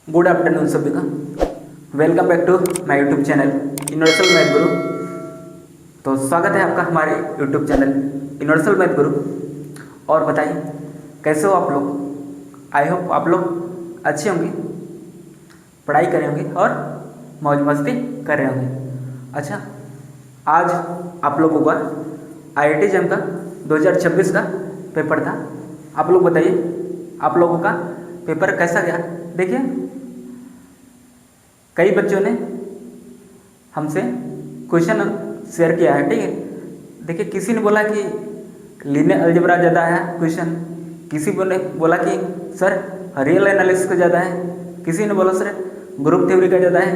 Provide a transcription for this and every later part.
Good afternoon सभी का। Welcome back to my YouTube channel universal math guru. तो स्वागत है आपका हमारे यूट्यूब चैनल यूनिवर्सल मैथ गुरु। और बताइए कैसे हो आप लोग। आई होप आप लोग अच्छे होंगे, पढ़ाई कर रहे होंगे और मौज मस्ती कर रहे होंगे। अच्छा, आज आप लोगों का IIT JAM का 2026 का पेपर था। आप लोग बताइए आप लोगों का पेपर कैसा गया। देखिए, कई बच्चों ने हमसे क्वेश्चन शेयर किया है, ठीक है। देखिए, किसी ने बोला कि लीनियर अलजेब्रा ज़्यादा है क्वेश्चन, किसी ने बोला कि सर रियल एनालिसिस का ज़्यादा है, किसी ने बोला सर ग्रुप थ्योरी का ज़्यादा है,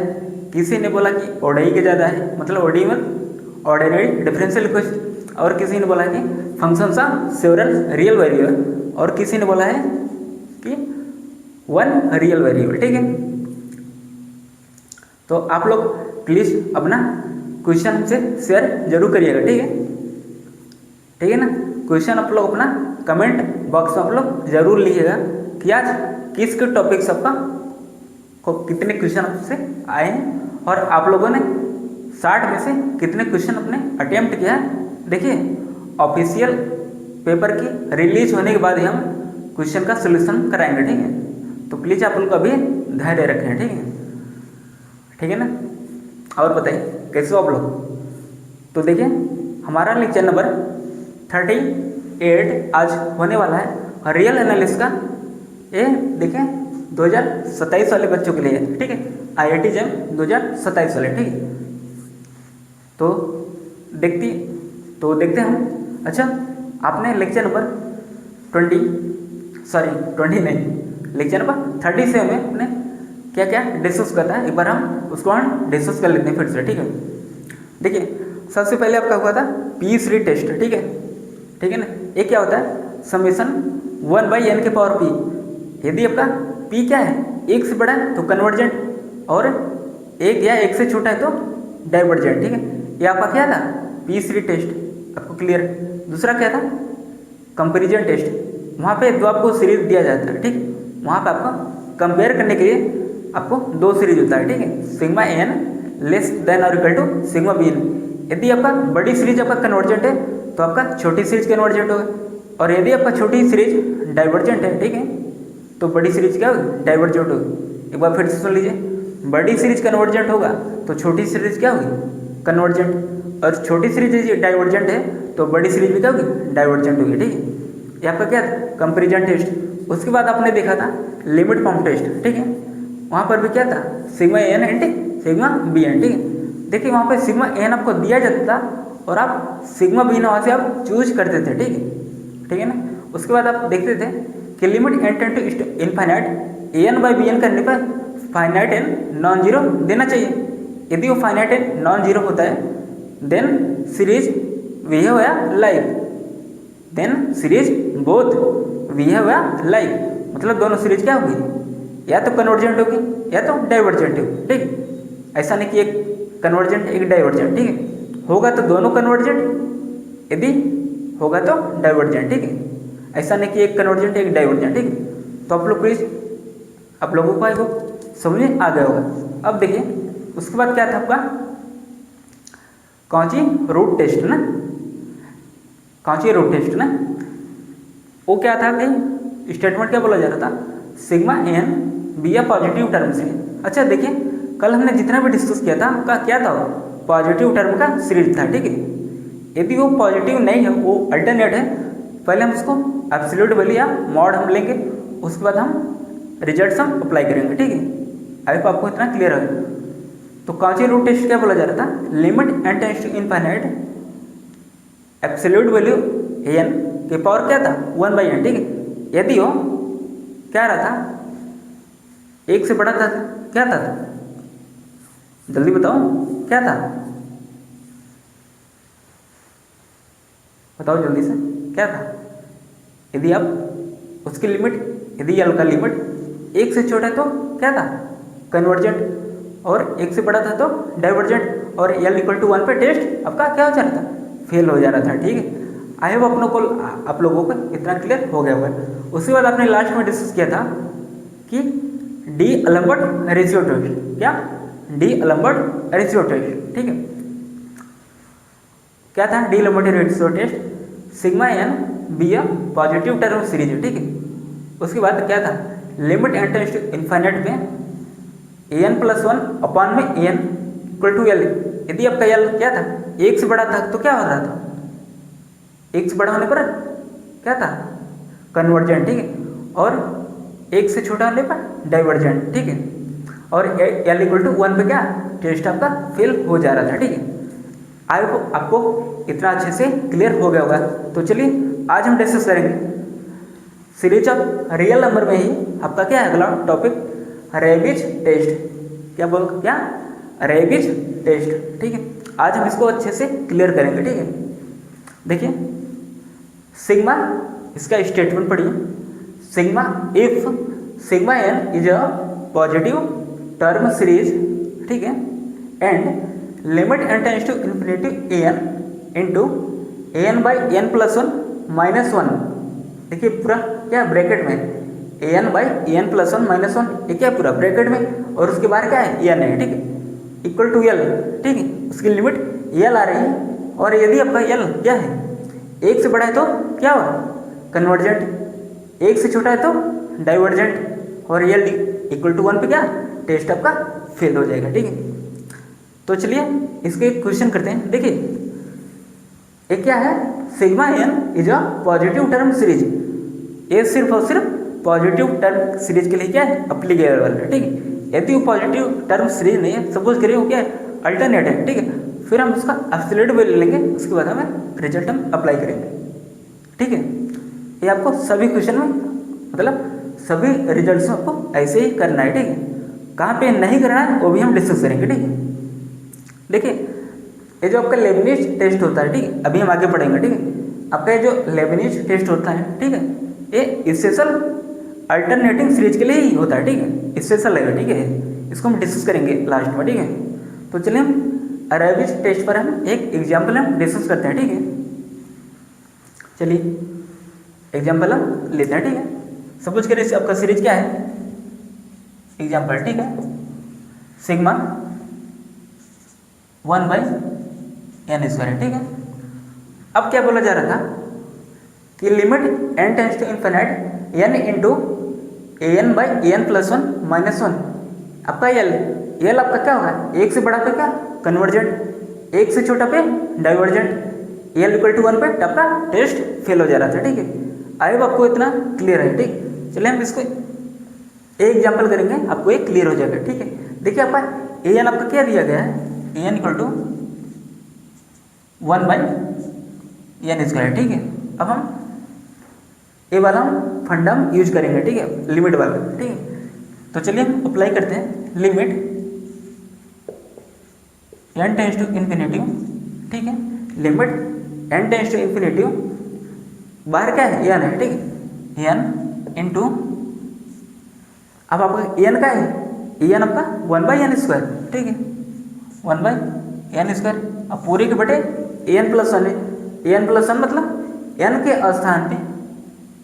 किसी ने बोला कि ODI का ज़्यादा है, मतलब ODI में ऑर्डिनरी डिफरेंशियल इक्वेशन, और किसी ने बोला कि functions of several real variable, और किसी ने बोला है कि वन रियल वेरिएबल, ठीक है। तो आप लोग प्लीज़ अपना क्वेश्चन हमसे शेयर जरूर करिएगा, ठीक है, ठीक है ना। क्वेश्चन आप लोग अपना कमेंट बॉक्स में आप लोग जरूर लिखिएगा कि आज किस के टॉपिक से आपका को कितने क्वेश्चन आपसे आए हैं और आप लोगों ने 60 में से कितने क्वेश्चन अपने अटेम्प्ट किया है। देखिए, ऑफिशियल पेपर की रिलीज होने के बाद ही हम क्वेश्चन का सोल्यूशन कराएंगे, ठीक है। तो प्लीज़ आप लोग अभी धैर्य रखें, ठीक है, ठीक है ना। और बताइए कैसे हो आप लोग। तो देखिए, हमारा लेक्चर नंबर 38 आज होने वाला है और रियल एनालिसिस का ये देखिए 2027 वाले बच्चों के लिए है, ठीक है। IIT JAM 2027 वाले, ठीक है। तो देखते हैं हम। अच्छा, आपने लेक्चर नंबर 20 नहीं, लेक्चर नंबर 30 से हमें अपने क्या क्या डिस्कस करता है, एक बार हम उसको डिस्कस कर लेते हैं फिर से, ठीक है। देखिए, सबसे पहले आपका हुआ था P3 टेस्ट, ठीक है ना। ये क्या होता है, समेशन 1/n के पावर p। यदि आपका p क्या है, एक से बड़ा है तो कन्वर्जेंट, और एक या एक से छोटा है तो डाइवर्जेंट, ठीक है। ये आपका क्या था P3 टेस्ट, आपको क्लियर। दूसरा क्या था, कंपेरिजन टेस्ट। वहाँ पे दो आपको सीरीज दिया जाता है, ठीक। वहाँ पे आपको कंपेयर करने के लिए आपको दो सीरीज होता है, ठीक है। सिग्मा n लेस देन और इक्वल टू सिग्मा bn। यदि आपका बड़ी सीरीज आपका कन्वर्जेंट है तो आपका छोटी सीरीज कन्वर्जेंट होगा, और यदि आपका छोटी सीरीज डाइवर्जेंट है, ठीक है, तो बड़ी सीरीज क्या होगी, डाइवर्जेंट होगी। एक बार फिर से सुन लीजिए, बड़ी सीरीज कन्वर्जेंट होगा तो छोटी सीरीज क्या होगी, कन्वर्जेंट, और छोटी सीरीज डाइवर्जेंट है तो बड़ी सीरीज भी क्या होगी, डाइवर्जेंट होगी, ठीक है। ये आपका क्या था, कंपेरिजन टेस्ट। उसके बाद आपने देखा था लिमिट फॉर्म टेस्ट, ठीक है। वहाँ पर भी क्या था, sigma n and sigma bn, ठीक है। देखिए, वहाँ पे सिग्मा n आपको दिया जाता था और आप सिग्मा bn वहाँ से आप चूज करते थे, ठीक है ना। उसके बाद आप देखते थे कि limit n tend to infinite an/bn करने पर फाइनाइट n नॉन जीरो देना चाहिए। यदि वो फाइनाइट n नॉन जीरो होता है then series behave like, then series both behave like, मतलब दोनों सीरीज क्या होगी, या तो कन्वर्जेंट होगी या तो डाइवर्जेंट होगी, ठीक। ऐसा नहीं कि एक कन्वर्जेंट एक डाइवर्जेंट, ठीक है। होगा तो दोनों कन्वर्जेंट, यदि होगा तो डाइवर्जेंट, ठीक है। ऐसा नहीं कि एक कन्वर्जेंट एक डाइवर्जेंट, ठीक है। तो आप लोग प्लीज, आप लोगों को समझ में आ गया होगा। अब देखिए, उसके बाद क्या था आपका कौची रूट टेस्ट ना, कौची रूट टेस्ट ना, वो क्या था कि स्टेटमेंट क्या बोला जा रहा था, सिग्मा n बी या पॉजिटिव टर्म से। अच्छा, देखिए कल हमने जितना भी डिस्कस किया था का क्या था, पॉजिटिव टर्म का सीरीज था, ठीक है। यदि वो पॉजिटिव नहीं है, वो अल्टरनेट है, पहले हम उसको एब्सोल्यूट वैल्यू या मॉड हम लेंगे, उसके बाद हम रिजल्ट हम अप्लाई करेंगे, ठीक है। आई होप आपको इतना क्लियर है। तो कौची रूट टेस्ट क्या बोला जा रहा था, limit n tends to infinite absolute value n के पावर क्या था 1/n, ठीक है। यदि वो क्या रहा था, एक से बड़ा था, क्या था, जल्दी बताओ क्या था, बताओ जल्दी से क्या था। यदि आप उसकी लिमिट, यदि l का लिमिट एक से छोटा है तो क्या था, कन्वर्जेंट, और एक से बड़ा था तो डाइवर्जेंट, और l = 1 पे टेस्ट आपका क्या हो जा रहा था, फेल हो जा रहा था, ठीक है। आई होप आप लोगों को इतना क्लियर हो गया होगा। उसके बाद आपने लास्ट में डिस्कस किया था कि डी अलेम्बर्ट रेशियो टेस्ट, क्या डी अलेम्बर्ट रेशियो टेस्ट, ठीक है। क्या था D'Alembert ratio test, sigma n be a positive term series, ठीक है। उसके बाद क्या था limit n tends to infinite में एन प्लस वन अपॉन में एन इक्वल टू एल। यदि आपका एल क्या था एक से बड़ा था तो क्या हो रहा था, एक से बड़ा होने पर क्या था कन्वर्जेंट, ठीक है, और एक से छोटा होने पर डाइवर्जेंट, ठीक है, और एल इक्वल टू वन पे क्या टेस्ट आपका फेल हो जा रहा था, ठीक है। आई होप आपको इतना अच्छे से क्लियर हो गया होगा। तो चलिए आज हम डिस्कस करेंगे सीरीज ऑफ रियल नंबर में ही आपका क्या है अगला टॉपिक रेबिज टेस्ट, क्या बोल क्या रेबिज टेस्ट, ठीक है। आज हम इसको अच्छे से क्लियर करेंगे, ठीक है। देखिए सिग्मा, इसका स्टेटमेंट पढ़िए, sigma if sigma n is a positive term series, ठीक है, and limit n tends to infinity n into n by n plus one minus one. देखिए पूरा क्या ब्रैकेट में n by n plus one minus one, ये क्या पूरा bracket में, और उसके बाहर क्या है एन है, ठीक है, इक्वल टू एल, ठीक है, उसकी लिमिट एल आ रही है। और यदि आपका एल क्या है एक से बड़ा है तो क्या हो कन्वर्जेंट, एक से छोटा है तो डाइवर्जेंट, और एल इक्वल टू वन पे क्या टेस्ट आपका फेल हो जाएगा, ठीक है। तो चलिए इसके क्वेश्चन करते हैं। देखिए ये क्या है sigma n is a positive term series, ये सिर्फ और सिर्फ पॉजिटिव टर्म सीरीज के लिए क्या है अप्लीकेबल है, ठीक है। यदि वो पॉजिटिव टर्म सीरीज नहीं है, सपोज करिए वो क्या है अल्टरनेट है, ठीक है, फिर हम उसका एब्सोल्यूट वैल्यू लेंगे, उसके बाद हमें रिजल्ट हम अप्लाई करेंगे, ठीक है। ये आपको सभी क्वेश्चन में मतलब सभी रिजल्ट्स में आपको ऐसे ही करना है, ठीक है। कहाँ पे नहीं करना है वो भी हम डिस्कस करेंगे, ठीक है। देखिए ये जो आपका लेबनिज टेस्ट होता है, ठीक है, अभी हम आगे पढ़ेंगे, ठीक है। आपका ये जो लेबनिज टेस्ट होता है, ठीक है, ये स्पेशल अल्टरनेटिंग सीरीज के लिए ही होता है, ठीक है, स्पेशल है, ठीक है, इसको हम डिस्कस करेंगे लास्ट में, ठीक है। तो चलिए हम रेबिज टेस्ट पर हम एक एग्जाम्पल हम डिस्कस करते हैं, ठीक है। चलिए एग्जाम्पल हम लेते हैं, ठीक है। सपोज करिए आपका सीरीज क्या है एग्जाम्पल, ठीक है, sigma one by n square, ठीक है। अब क्या बोला जा रहा था कि limit n tends to infinite n into n by n plus one minus one. आपका एल आपका क्या होगा एक से बड़ा पे क्या कन्वर्जेंट, एक से छोटा पे divergent, L equal to one पे आपका टेस्ट फेल हो जा रहा था, ठीक है। आई होप आपको इतना क्लियर है, ठीक। चलिए हम इसको एक एग्जाम्पल करेंगे, आपको एक क्लियर हो जाएगा, ठीक है। देखिए आपका एन आपका क्या दिया गया है n equal to one by n square, ठीक है। अब हम ये वाला हम फंडा यूज करेंगे, ठीक है, लिमिट वाला, ठीक है। तो चलिए हम अप्लाई करते हैं limit n tends to infinity, ठीक है, limit n tends to infinity, बाहर क्या है एन है, ठीक है, एन इंटू अब आपका एन का है एन आपका वन बाई एन स्क्वायर, ठीक है, वन बाई एन स्क्वायर। अब पूरे के बटे एन प्लस वन है, एन प्लस वन मतलब एन के स्थान पे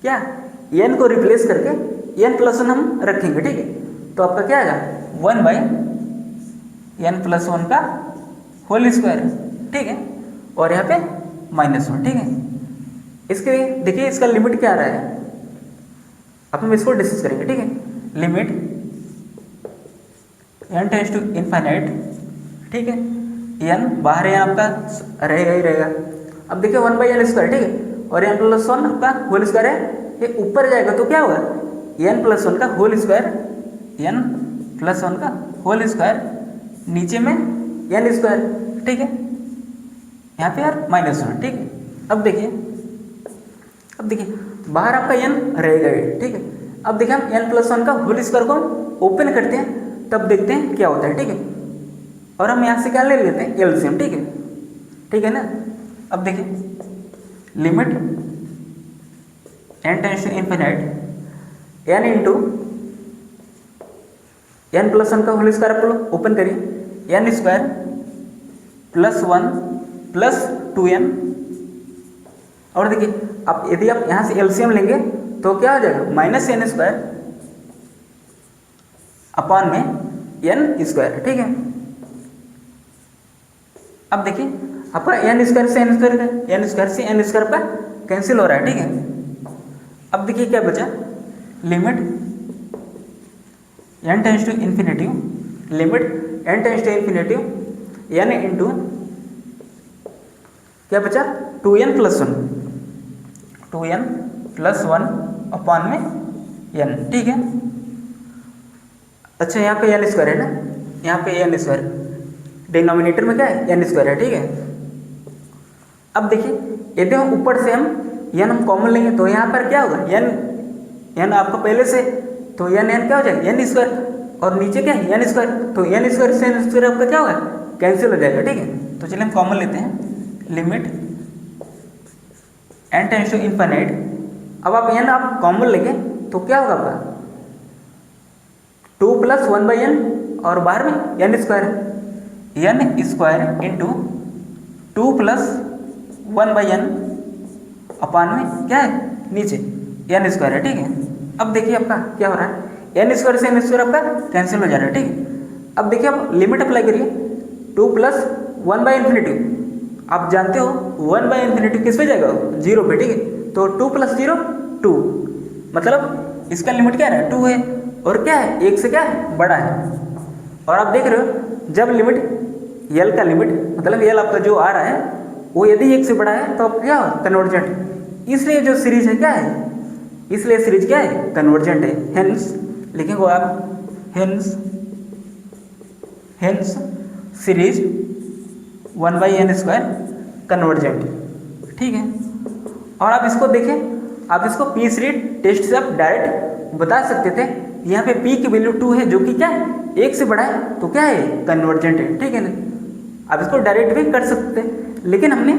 क्या एन को रिप्लेस करके एन प्लस वन हम रखेंगे, ठीक है। तो आपका क्या आएगा one by n plus one का होल स्क्वायर, ठीक है, और यहाँ पे माइनस वन, ठीक है। इसके देखिए इसका लिमिट क्या आ रहा है, अब हम इसको डिस्कस करेंगे, ठीक है। Limit n tends to infinite, ठीक है, एन बाहर है आपका रहेगा ही रहेगा। अब देखिए वन बाई एन स्क्वायर, ठीक है, और एन प्लस वन आपका होल स्क्वायर है, ये ऊपर जाएगा तो क्या होगा एन प्लस वन का whole square, n plus one का होल स्क्वायर, नीचे में एन स्क्वायर, ठीक है, यहाँ पे यार माइनस वन, ठीक है। अब देखिए बाहर आपका एन रहेगा, ठीक है। अब देखिए हम एन प्लस वन का होल स्क्वायर को हम ओपन करते हैं, तब देखते हैं क्या होता है, ठीक है। और हम यहाँ से क्या ले लेते हैं एलसीएम, ठीक है ना। अब देखिए limit n tends to infinite n into n plus one का होल स्क्वायर आप ओपन करिए, n square plus one plus two n. और देखिए आप यदि आप यहाँ से एलसीएम लेंगे तो क्या हो जाएगा माइनस एन स्क्वायर अपॉन में एन स्क्वायर, ठीक है। अब देखिए आपका एन स्क्वायर से एन स्क्वायर का, एन स्क्वायर से एन स्क्वायर का कैंसिल हो रहा है, ठीक है। अब देखिए क्या बचा, limit n tends to infinity, limit n tends to infinity n into क्या बचा 2n plus 1, 2n plus 1 upon में n, ठीक है। अच्छा यहाँ पे एन स्क्वायर है ना, यहाँ पे एन स्क्वायर, डिनोमिनेटर में क्या है एन स्क्वायर है, ठीक है। अब देखिए यदि हम ऊपर से हम एन हम कॉमन लेंगे तो यहाँ पर क्या होगा, एन आपको पहले से, तो एन क्या हो जाएगा एन स्क्वायर, और नीचे क्या है एन स्क्वायर, तो एन स्क्वायर से एन स्क्वायर आपका क्या होगा कैंसिल हो जाएगा, ठीक है। तो चलिए हम कॉमन लेते हैं, limit n tends to infinite. अब आप एन आप कॉमन लेंगे तो क्या होगा आपका 2 प्लस 1 बाई एन, और बाहर में n square, n square into 2 plus 1 by n upon में क्या है नीचे एन स्क्वायर है, ठीक है। अब देखिए आपका क्या हो रहा है, एन स्क्वायर से एन स्क्वायर आपका कैंसिल हो जा रहा है, ठीक है। अब देखिए आप लिमिट अप्लाई करिए, 2 प्लस 1 बाई इन्फिनिटी, आप जानते हो 1 बाई इन्फिनिटी किस पे जाएगा 0 पे, ठीक है। तो 2 प्लस 0 2, मतलब इसका लिमिट क्या है 2 है, और क्या है 1 से क्या है बड़ा है। और आप देख रहे हो जब लिमिट एल का लिमिट मतलब एल आपका जो आ रहा है वो यदि 1 से बड़ा है तो आप क्या कन्वर्जेंट, इसलिए जो सीरीज है क्या है, इसलिए सीरीज क्या है कन्वर्जेंट है। हेंस लिखेंगे आप, hence series 1 by n square convergent, ठीक है। और आप इसको देखें, आप इसको पी सीरीज टेस्ट से आप डायरेक्ट बता सकते थे, यहाँ पे p की वैल्यू 2 है जो कि क्या है 1 से बड़ा है, तो क्या है कन्वर्जेंट है, ठीक है ना। आप इसको डायरेक्ट भी कर सकते थे, लेकिन हमने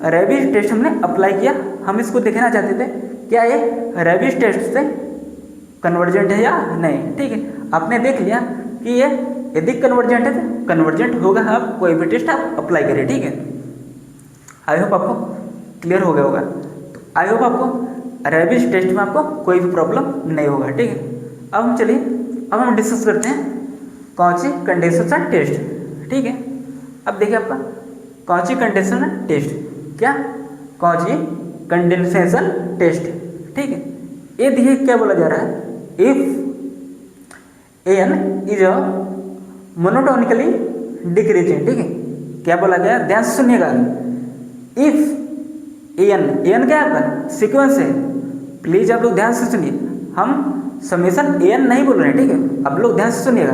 रेबिज टेस्ट हमने अप्लाई किया, हम इसको देखना चाहते थे क्या ये रेबिज टेस्ट से कन्वर्जेंट है या नहीं, ठीक है। आपने देख लिया कि ये यदि कन्वर्जेंट है तो कन्वर्जेंट होगा, आप कोई भी टेस्ट आप अप्लाई करें, ठीक है। आई होप आपको क्लियर हो गया होगा, तो आई होप आपको रेबिज टेस्ट में आपको कोई भी प्रॉब्लम नहीं होगा, ठीक है। अब हम चलिए, अब हम डिस्कस करते हैं कौची कंडेंसेशन टेस्ट, ठीक है। अब देखिए आपका कौची कंडेंसेशन टेस्ट, क्या कौची कंडेंसेशन टेस्ट, ठीक है। ये देखिए क्या बोला जा रहा है, if n is a monotonically decreasing, ठीक है। क्या बोला गया ध्यान से सुनिएगा, इफ एन क्या है आपका सीक्वेंस है, प्लीज आप लोग ध्यान से सुनिए, हम समेशन एन नहीं बोल रहे हैं, ठीक है। आप लोग ध्यान से सुनिएगा,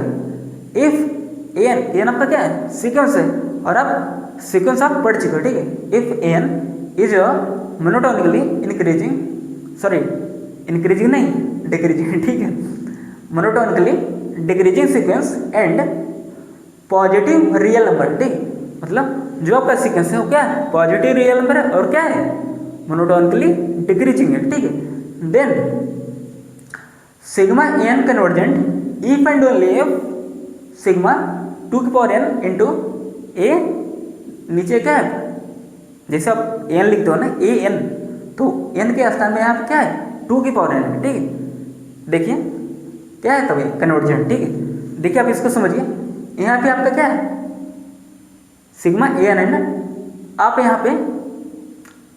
इफ एन आपका क्या है सीक्वेंस है, और आप सीक्वेंस आप पढ़ चुके हो, ठीक है। If n is a monotonically increasing, sorry increasing नहीं डिक्रीजिंग, ठीक है, monotonically decreasing sequence and positive real number, ठीक, मतलब जो आपका सीक्वेंस है वो क्या है पॉजिटिव रियल नंबर है, और क्या है मोनोटोनिकली डिक्रीजिंग है, ठीक है। Then sigma n convergent if and only if sigma 2 की पावर एन इंटू ए, नीचे क्या है जैसे आप एन लिखते हो ना ए एन, तो एन के स्थान में यहाँ पे क्या है 2 की पावर एन, ठीक है। देखिए क्या है तभी कन्वर्जेंट, ठीक है। देखिए आप इसको समझिए, यहाँ पे आपका क्या है सिग्मा ए एन है ना, आप यहाँ पे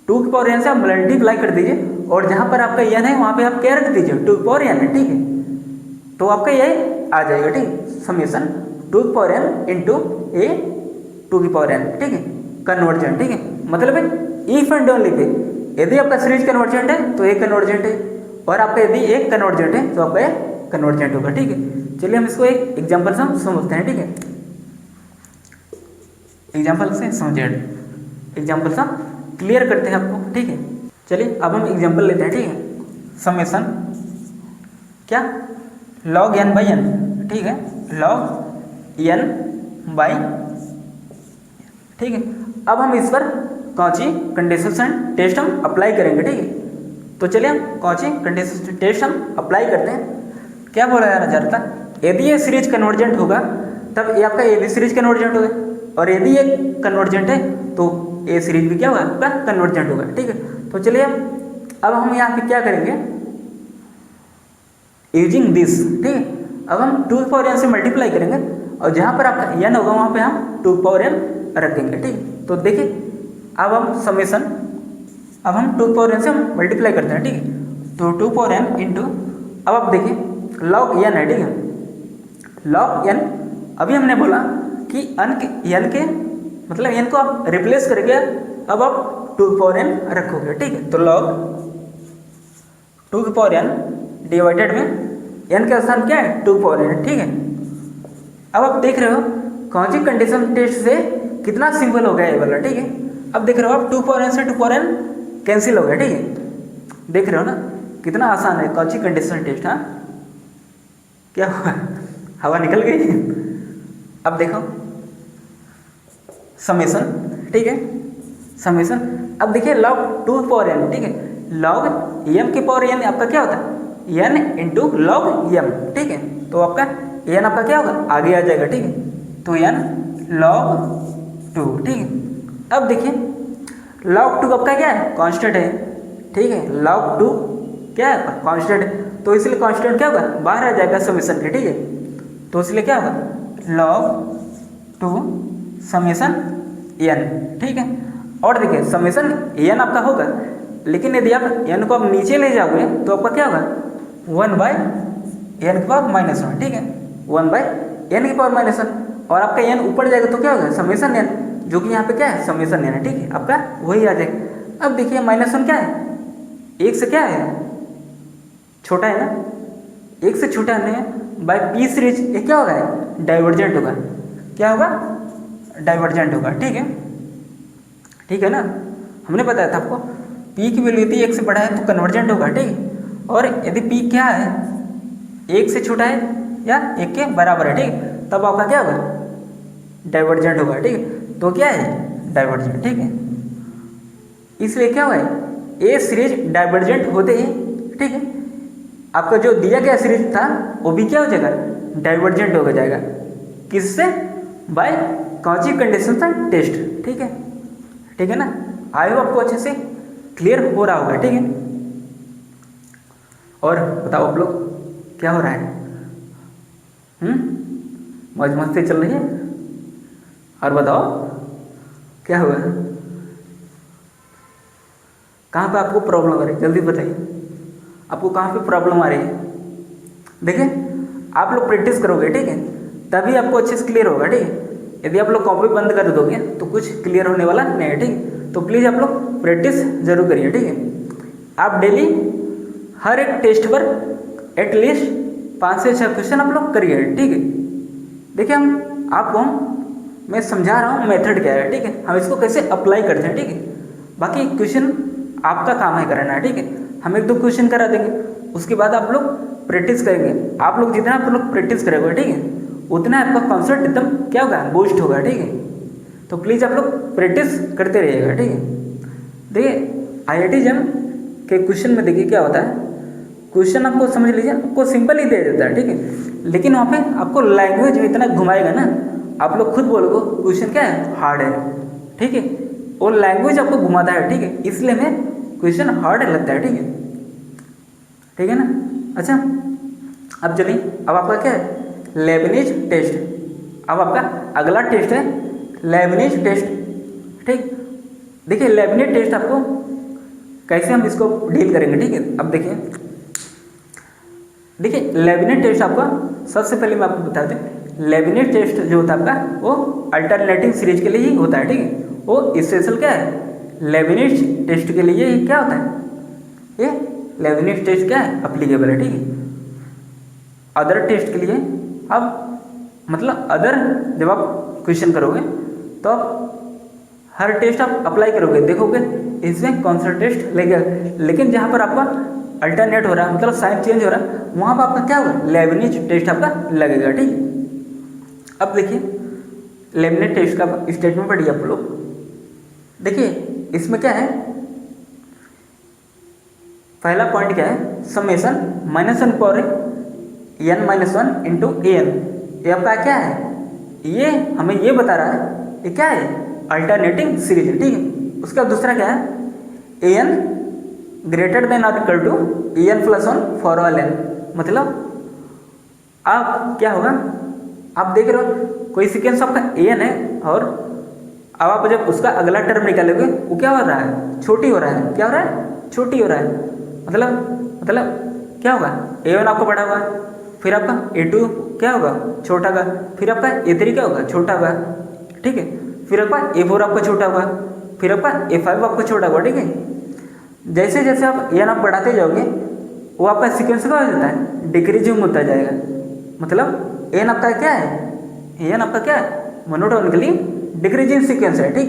2 की पावर एन से आप मल्टीप्लाई कर दीजिए, और जहाँ पर आपका एन है वहाँ पे आप क्या रख दीजिए 2 की पावर एन है, ठीक है। तो आपका ये आ जाएगा, ठीक है, समेशन 2 की पावर एन इंटू ए 2 की पावर एन, ठीक है, कन्वर्जेंट, ठीक है। मतलब इफ एंड ओनली पे यदि आपका सीरीज कन्वर्जेंट है तो एक कन्वर्जेंट है, और आपका यदि एक कन्वर्जेंट है तो आपका एक कन्वर्जेंट होगा, ठीक है। चलिए हम इसको एक एग्जांपल से हम समझते हैं, ठीक है, एग्जांपल से समझिए, एग्जांपल से क्लियर करते हैं आपको, ठीक है। चलिए अब हम एग्जांपल लेते हैं, ठीक है। समेशन क्या log n बाई n, ठीक है, log n बाई, ठीक है। अब हम इस पर कौची कंडेंसेशन टेस्ट हम अप्लाई करेंगे, ठीक है। तो चलिए हम कौची कंडेंसेशन टेस्ट हम अप्लाई करते हैं। क्या बोला जा रहा था, यदि ये सीरीज कन्वर्जेंट होगा तब ये आपका ए भी सीरीज कन्वर्जेंट होगा, और यदि ये कन्वर्जेंट है तो ए सीरीज भी क्या होगा आपका कन्वर्जेंट होगा, ठीक है। तो चलिए अब हम यहाँ पे क्या करेंगे यूजिंग दिस, ठीक है, अब हम 2n से मल्टीप्लाई करेंगे और जहाँ पर आपका n होगा वहाँ पे हम 2n रखेंगे, ठीक। तो देखिए अब हम समेसन, अब हम 2n से हम मल्टीप्लाई करते हैं, ठीक है। तो 2n इंटू, अब आप देखिए log n है, ठीक है। log n, अभी हमने बोला कि n के मतलब n को आप रिप्लेस करके अब आप 2n रखोगे, ठीक है। तो log 2n डिवाइडेड में n का स्थान क्या है 2n, ठीक है। अब आप देख रहे हो कौन सी कंडीशन टेस्ट से कितना सिंपल हो गया ये वाला, ठीक है। अब देख रहे हो आप 2n से 2n कैंसिल हो गया, ठीक है। देख रहे हो ना कितना आसान है कौन सी कंडीशन टेस्ट। हाँ क्या हुआ, हवा निकल गई। अब देखो समेसन, ठीक है, समेसन। अब देखिए log 2n, ठीक है, log m के पावर n आपका क्या होता है n इंटू log m, ठीक है। तो आपका n आपका क्या होगा आगे आ जाएगा, ठीक है। तो n log 2, ठीक है। अब देखिए log 2 आपका क्या है कांस्टेंट है, ठीक है। log 2 क्या है कांस्टेंट है, तो इसलिए कांस्टेंट क्या होगा बाहर आ जाएगा समेसन के, ठीक है। तो इसलिए क्या होगा log 2 समेसन n, ठीक है। और देखिए समेसन n आपका होगा, लेकिन यदि आप n को आप नीचे ले जाओगे तो आपका क्या होगा 1/n की पावर -1, ठीक है, 1/n की पावर -1। और आपका n ऊपर जाएगा तो क्या होगा समेसन n, जो कि यहाँ पे क्या है समेसन n है, ठीक है, आपका वही आ जाएगा। अब देखिए -1 क्या है, एक से क्या है छोटा है ना, एक से छोटा नहीं है, बाय पी सीरीज ये क्या होगा डाइवर्जेंट होगा, क्या होगा डाइवर्जेंट होगा, ठीक है, ठीक है ना। हमने बताया था आपको p की वैल्यू यदि 1 से बड़ा है तो कन्वर्जेंट होगा, ठीक है। और यदि p क्या है 1 से छोटा है या 1 के बराबर है, ठीक है, तब आपका क्या होगा डाइवर्जेंट होगा, ठीक है। तो क्या है डाइवर्जेंट, ठीक है। इसलिए क्या हुआ है ए सीरीज डाइवर्जेंट होते ही, ठीक है, आपका जो दिया गया सीरीज था वो भी क्या हो जाएगा डाइवर्जेंट हो जाएगा, किससे बाय कौन सी कंडीशन था टेस्ट, ठीक है, ठीक है ना। आई होप आपको अच्छे से क्लियर हो रहा होगा, ठीक है। और बताओ आप लोग क्या हो रहा है, मौज मस्ती चल रही है, और बताओ क्या हुआ, कहाँ पे आपको प्रॉब्लम आ रही है जल्दी बताइए, आपको कहाँ पे प्रॉब्लम आ रही है। देखिए आप लोग प्रैक्टिस करोगे, ठीक है, तभी आपको अच्छे से क्लियर होगा, ठीक है। यदि आप लोग कॉपी बंद कर दोगे तो कुछ क्लियर होने वाला नहीं है, ठीक है। तो प्लीज़ आप लोग प्रैक्टिस जरूर करिए, ठीक है। आप डेली हर एक टेस्ट पर एटलीस्ट 5 से 6 क्वेश्चन आप लोग करिए, ठीक है। देखिए हम आपको मैं समझा रहा हूँ मेथड क्या है, ठीक है, हम इसको कैसे अप्लाई करते हैं, ठीक है। बाकी क्वेश्चन आपका काम है कराना, ठीक है। हम 1-2 क्वेश्चन करा देंगे, उसके बाद आप लोग प्रैक्टिस करेंगे। आप लोग जितना आप लोग प्रैक्टिस करेंगे, ठीक है, उतना आपका कॉन्सेप्ट एकदम क्या होगा बूस्ट होगा, ठीक है। तो प्लीज़ आप लोग प्रैक्टिस करते रहिएगा, ठीक है। देखिए IIT JEM के क्वेश्चन में देखिए क्या होता है, क्वेश्चन आपको समझ लीजिए आपको सिंपल ही दे देता है, ठीक है, लेकिन वहाँ पे आपको लैंग्वेज में इतना घुमाएगा ना, आप लोग खुद बोलोगे क्वेश्चन क्या है हार्ड है, ठीक है, और लैंग्वेज आपको घुमाता है, ठीक है, इसलिए हमें क्वेश्चन हार्ड लगता है, ठीक है, ठीक है ना। अच्छा अब चलिए, अब आपका क्या है लेबनिज टेस्ट। अब आपका अगला टेस्ट है लेबनिज टेस्ट, ठीक। देखिए लेबनिज टेस्ट आपको कैसे हम इसको डील करेंगे, ठीक है। अब देखिए लेबनिज टेस्ट आपका सबसे पहले मैं आपको बता दूं, लेबनिज टेस्ट जो होता है आपका वो अल्टरनेटिव सीरीज के लिए ही होता है, ठीक है। वो स्पेशल क्या है लेबनिज टेस्ट के लिए ही क्या होता है, ये लेबनिज टेस्ट क्या है अप्लीकेबल है, ठीक है। अदर टेस्ट के लिए अब मतलब अदर जब आप क्वेश्चन करोगे तो आप हर टेस्ट आप अप्लाई करोगे, देखोगे इसमें कौन सा टेस्ट लगेगा, लेकिन जहाँ पर आपका अल्टरनेट हो रहा है मतलब साइन चेंज हो रहा है वहाँ पर आपका क्या होगा लेबनिज टेस्ट आपका लगेगा, ठीक है। अब देखिए लेबनिज टेस्ट का स्टेटमेंट पढ़िए आप लोग। देखिए इसमें क्या है, पहला पॉइंट क्या है summation -1 power n-1 into an, ये आपका क्या है, ये हमें ये बता रहा है ये क्या है अल्टरनेटिंग सीरीज है, ठीक है। उसका दूसरा क्या है an ग्रेटर देन और equal to an + 1 for all n, मतलब अब क्या होगा, आप देख रहे हो कोई सीक्वेंस आपका an है, और अब आप जब उसका अगला टर्म निकालोगे वो क्या हो रहा है, छोटी हो रहा है। क्या हो रहा है, छोटी हो रहा है। मतलब क्या होगा, a1 आपका बड़ा होगा, फिर आपका a2 क्या होगा, छोटा होगा, फिर आपका a3 क्या होगा, छोटा होगा, ठीक है। फिर आपका a4 आपका छोटा होगा, फिर आपका a5 आपका छोटा होगा, ठीक है। जैसे जैसे आप n आप बढ़ाते जाओगे वो आपका सीक्वेंस क्या हो जाता है, डिक्रीजिंग होता जाएगा। मतलब n आपका क्या है, n आपका क्या है, मोनोटोनिकली डिक्रीजिंग सीक्वेंस है, ठीक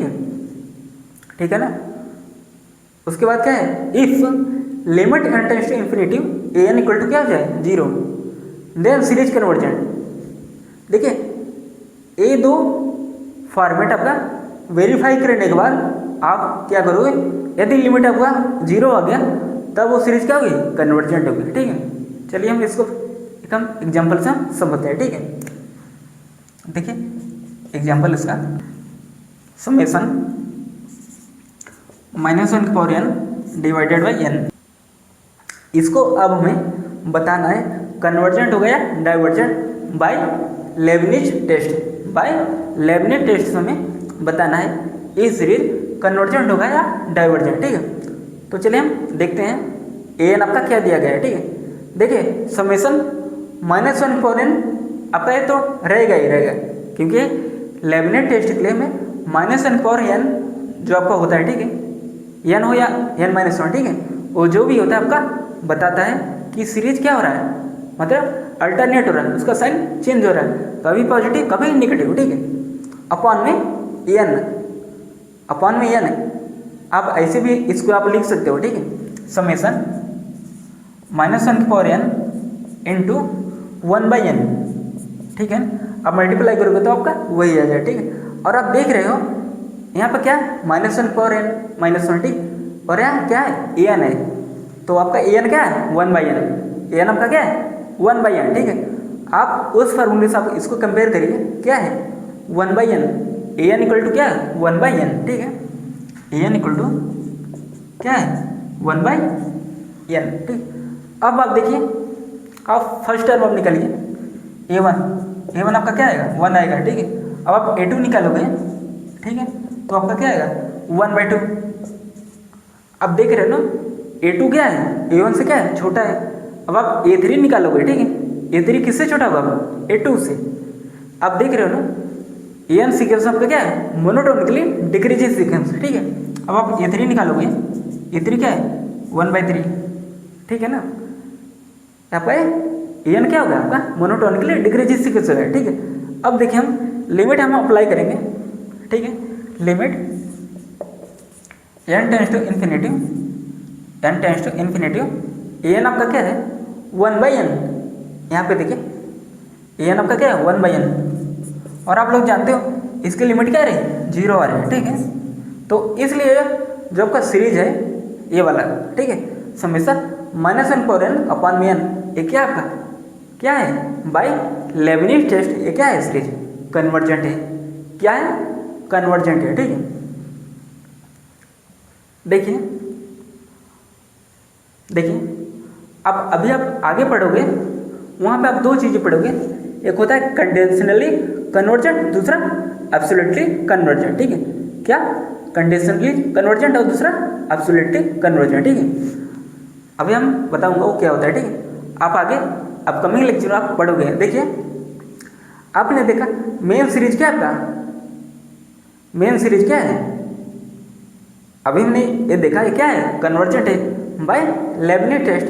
है ना। उसके बाद क्या है, if limit n tends to infinity an equal to क्या हो जाए, 0, देन सीरीज कन्वर्जेंट। देखिए ये दो फॉर्मेट आपका वेरीफाई करने के बाद आप क्या करोगे, यदि लिमिट आपका 0 आ गया तब वो सीरीज क्या होगी, कन्वर्जेंट होगी, ठीक है। चलिए हम इसको एक हम एग्जाम्पल से हम समझते हैं, ठीक है। देखिए एग्जाम्पल इसका, summation -1/n divided by n। इसको अब हमें बताना है कन्वर्जेंट हो गया divergent by Leibniz test. By Leibniz test से हमें बताना है ये सीरीज कन्वर्जेंट होगा या डाइवर्जेंट, ठीक है। तो चलिए हम देखते हैं an आपका क्या दिया गया है, ठीक है। देखिए समेशन -1/n आपका ये तो रहेगा ही रहेगा, क्योंकि लेबनिज टेस्ट के लिए हमें -1/n जो आपका होता है, ठीक है, n हो या n-1, ठीक है, वो जो भी होता है आपका बताता है कि सीरीज क्या हो रहा है, मतलब अल्टरनेट हो रहा है, उसका साइन चेंज हो रहा है, कभी पॉजिटिव कभी निगेटिव, ठीक है। अपॉन में n है। आप ऐसे भी इसको आप लिख सकते हो, ठीक है। समेशन -1/n इंटू 1/n, ठीक है। आप मल्टीप्लाई करोगे तो आपका वही आ जाए, ठीक है। और आप देख रहे हो यहाँ पर क्या है, -1/n-1, ठीक, और यहाँ क्या है, an है, तो आपका an क्या है, 1/n, an आपका क्या है 1/n, ठीक है। आप उस फार्मूले से आप इसको कंपेयर करिए, क्या है 1/n, an इक्वल टू क्या है 1/n, ठीक है। an इक्वल टू क्या है 1/n, ठीक। अब आप देखिए, आप फर्स्ट टर्म आप निकालिए, a1 आपका क्या आएगा 1 आएगा, ठीक है। अब आप a2 निकालोगे, ठीक है, तो आपका क्या आएगा 1/2। अब देख रहे हो ना a2 क्या है, a1 से क्या है, छोटा है। अब आप a3 निकालोगे, ठीक है, a3 किससे छोटा होगा, a2 से। आप देख रहे हो ना an सीक्वेंस आपका क्या है, मोनोटोनिकली डिक्रीजिंग सीक्वेंस, ठीक है। अब आप a3 निकालोगे, a3 क्या है 1/3, ठीक है ना। आपका an क्या होगा, आपका मोनोटोनिकली डिक्रीजिंग सीक्वेंस होगा, ठीक है। अब देखिए हम लिमिट हम अप्लाई करेंगे, ठीक है। Limit n tends to infinity an आपका क्या है 1/n। यहाँ पे देखिए an आपका क्या है 1/n, और आप लोग जानते हो इसकी लिमिट क्या है 0 आ रही है, ठीक है। तो इसलिए जो आपका सीरीज है ये वाला, ठीक है, समेशन -1/n अपॉन में n, ये क्या आपका क्या है, बाय लेबनिज टेस्ट, ये क्या है सीरीज कन्वर्जेंट है, क्या है कन्वर्जेंट है, ठीक है। देखिए अब अभी आप आगे पढ़ोगे वहाँ पे आप दो चीज़ें पढ़ोगे, एक होता है कंडीशनली कन्वर्जेंट, दूसरा एब्सोल्युटली कन्वर्जेंट, ठीक है। क्या कंडीशनली कन्वर्जेंट और दूसरा एब्सोल्युटली कन्वर्जेंट, ठीक है। अभी हम बताऊंगा वो क्या होता है, ठीक है। आप आगे अपकमिंग लेक्चर में आप पढ़ोगे। देखिए आपने देखा मेन सीरीज क्या है आपका, मेन सीरीज क्या है, अभी हमने ये देखा है क्या है कन्वर्जेंट है बाय लेबनिज टेस्ट।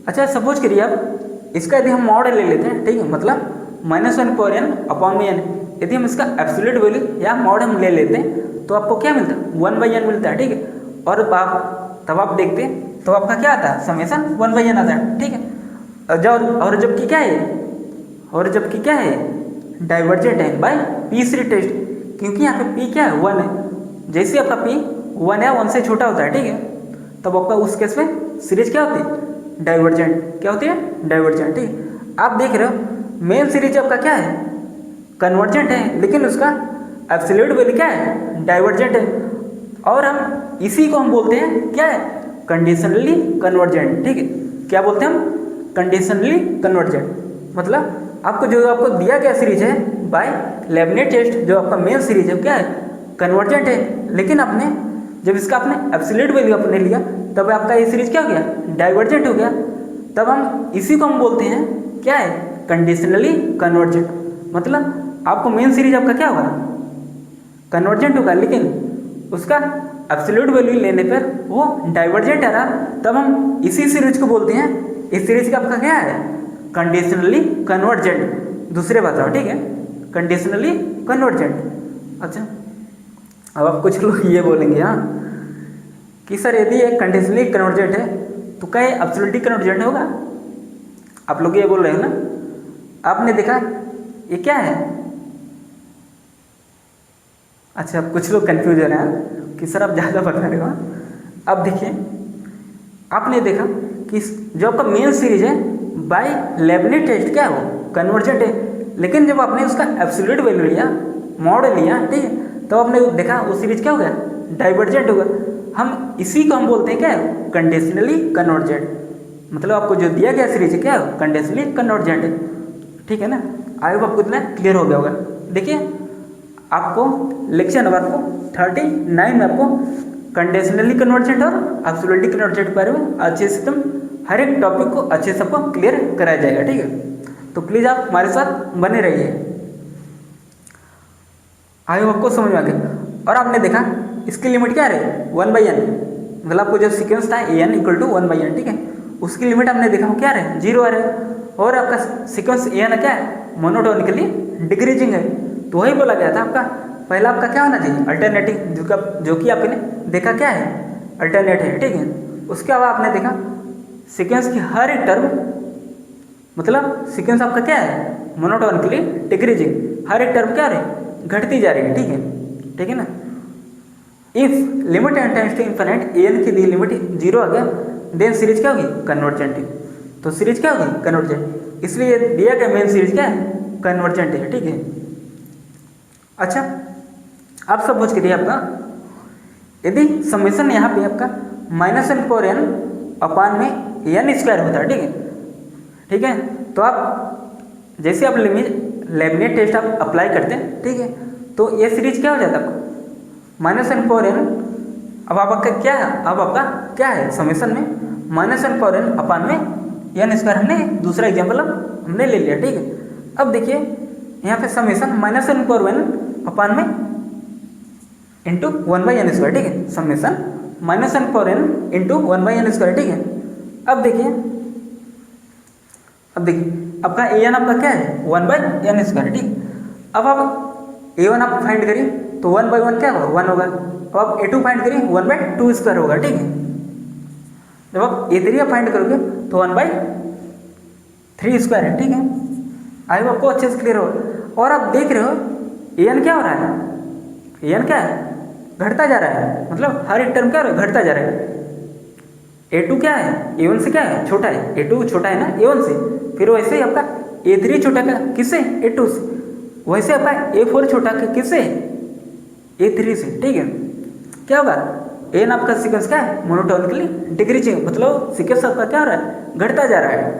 अच्छा सपोज करिए आप इसका यदि हम मॉड ले लेते हैं, ठीक है, मतलब -1/n अपॉन में n, यदि हम इसका एब्सोल्यूट वैल्यू या मॉड हम ले लेते हैं तो आपको क्या मिलता है 1/n मिलता है, ठीक है। और आप तब आप देखते हैं तो आपका क्या आता है समेशन 1/n आता है, ठीक है। और जबकि क्या है डाइवर्जेंट है बाय पी सीरीज टेस्ट, क्योंकि यहाँ पे p क्या है 1 है। जैसे आपका p 1 या 1 से छोटा होता है, ठीक है, तब आपका उस केस में सीरीज क्या होती है डाइवर्जेंट, क्या होती है डाइवर्जेंट, ठीक है। आप देख रहे हो मेन सीरीज आपका क्या है कन्वर्जेंट है, लेकिन उसका एब्सोल्यूट वैल्यू क्या है डाइवर्जेंट है, और हम इसी को हम बोलते हैं क्या है कंडीशनली कन्वर्जेंट, ठीक है। क्या बोलते हैं हम कंडीशनली कन्वर्जेंट, मतलब आपको जो आपको दिया गया सीरीज है बाय लेबनिज़ टेस्ट, जो आपका मेन सीरीज है क्या है, कन्वर्जेंट है। लेकिन आपने जब इसका आपने एब्सोल्यूट वैल्यू अपने लिया तब आपका ये सीरीज क्या हो गया, डाइवर्जेंट हो गया। तब हम इसी को हम बोलते हैं क्या है, कंडीशनली कन्वर्जेंट। मतलब आपको मेन सीरीज आपका क्या होगा, कन्वर्जेंट होगा, लेकिन उसका एब्सोल्यूट वैल्यू लेने पर वो डाइवर्जेंट आ रहा, तब हम इसी सीरीज को बोलते हैं, इस सीरीज का आपका क्या है, कंडीशनली कन्वर्जेंट। दूसरे बात रहा, ठीक है, कंडीशनली कन्वर्जेंट। अच्छा, अब आप कुछ लोग ये बोलेंगे हाँ कि सर यदि ये कंडीशनली कन्वर्जेंट है तो क्या ये एब्सोल्यूटली कन्वर्जेंट होगा। आप लोग ये बोल रहे हो ना, आपने देखा ये क्या है। अच्छा, अब कुछ लोग कंफ्यूज हो रहे हैं कि सर आप ज़्यादा बता रहे हो। अब देखिए, आपने देखा कि जो आपका मेन सीरीज है बाय लेबनिज़ टेस्ट क्या है, वो कन्वर्जेंट है। लेकिन जब आपने उसका एब्सोल्यूट वैल्यू लिया, मॉड लिया, ठीक है, तो आपने देखा वो सीरीज क्या हो गया, डाइवर्जेंट होगा। हम इसी को हम बोलते हैं क्या है, कंडीशनली कन्वर्जेंट। मतलब आपको जो दिया गया सीरीज है क्या है, कंडीशनली कन्वर्जेंट है, ठीक है ना। आई होप आपको इतना क्लियर हो गया होगा। देखिए, आपको लेक्चर नंबर आपको 39 में आपको कंडीशनली कन्वर्जेंट और एब्सोल्यूटली कन्वर्जेंट के बारे में अच्छे से तुम हर एक टॉपिक को अच्छे से आपको क्लियर कराया जाएगा, ठीक है। तो प्लीज़ आप हमारे साथ बने रहिए। आई होप आपको समझ में आ गया। और आपने देखा इसकी लिमिट क्या है, 1/n। मतलब आपको जो सीक्वेंस था an = 1/n, ठीक है, उसकी लिमिट आपने देखा वो क्या है, 0 आ रहा है। और आपका सीक्वेंस an क्या है, मोनोटोनिकली डिक्रीजिंग है। तो वही बोला गया था आपका पहला आपका क्या होना चाहिए, अल्टरनेटिंग, जो कि आपने देखा क्या है, अल्टरनेट है, ठीक है। उसके बाद आपने देखा सीक्वेंस की हर एक टर्म, मतलब सीक्वेंस आपका क्या है, मोनोटोनिकली डिक्रीजिंग, हर एक टर्म क्या है, घटती जा रही है, ठीक है, ठीक है ना। इफ limit n tends to infinite, an की दी लिमिट 0 आ गया, देन सीरीज क्या होगी, कन्वर्जेंट है। तो सीरीज क्या होगी, कन्वर्जेंट। इसलिए दिया गया मेन सीरीज क्या है, कन्वर्जेंट है, ठीक है। अच्छा, आप सब बुझ करिए आपका, यदि समेशन यहाँ पे आपका -n/n अपान में n² होता है, ठीक है, ठीक है। तो आप जैसे आप लेबनिज़ टेस्ट आप अप्लाई करते हैं, ठीक है, तो ये सीरीज क्या हो जाता है आपको, -n/n। अब आपका क्या है, अब आपका क्या है समेशन में -n/n अपान में n²। हमने दूसरा एग्जाम्पल हमने ले लिया, ठीक है। अब देखिए यहाँ पे समेशन -n/n अपान में इंटू 1/n², ठीक है, समेशन -n/n इंटू 1/n², ठीक है। अब देखिए आपका an आपका क्या है, 1/n², ठीक। अब आप a1 आप फाइंड करिए तो 1/1 क्या होगा, 1 होगा। अब आप a2 फाइंड करिए 1/2² होगा, ठीक है। जब आप a3 आप फाइंड करोगे तो 1/3² है, ठीक है। आई आपको अच्छे से क्लियर होगा। और आप देख रहे हो an क्या हो रहा है, an क्या है, घटता जा रहा है। मतलब हर एक टर्म क्या हो रहा है, घटता जा रहा है। a2 क्या है, a1 से क्या है, छोटा है, a2 छोटा है ना a1 से। फिर वैसे ही आपका a3 छोटा का किससे, a2 से। वैसे आपका a4 छोटा का किससे, a3 से, ठीक है। क्या होगा, an आपका सीक्वेंस क्या है, मोनोटोनिकली डिक्रीजिंग, मतलब सीक्वेंस आपका क्या हो रहा है, घटता जा रहा है,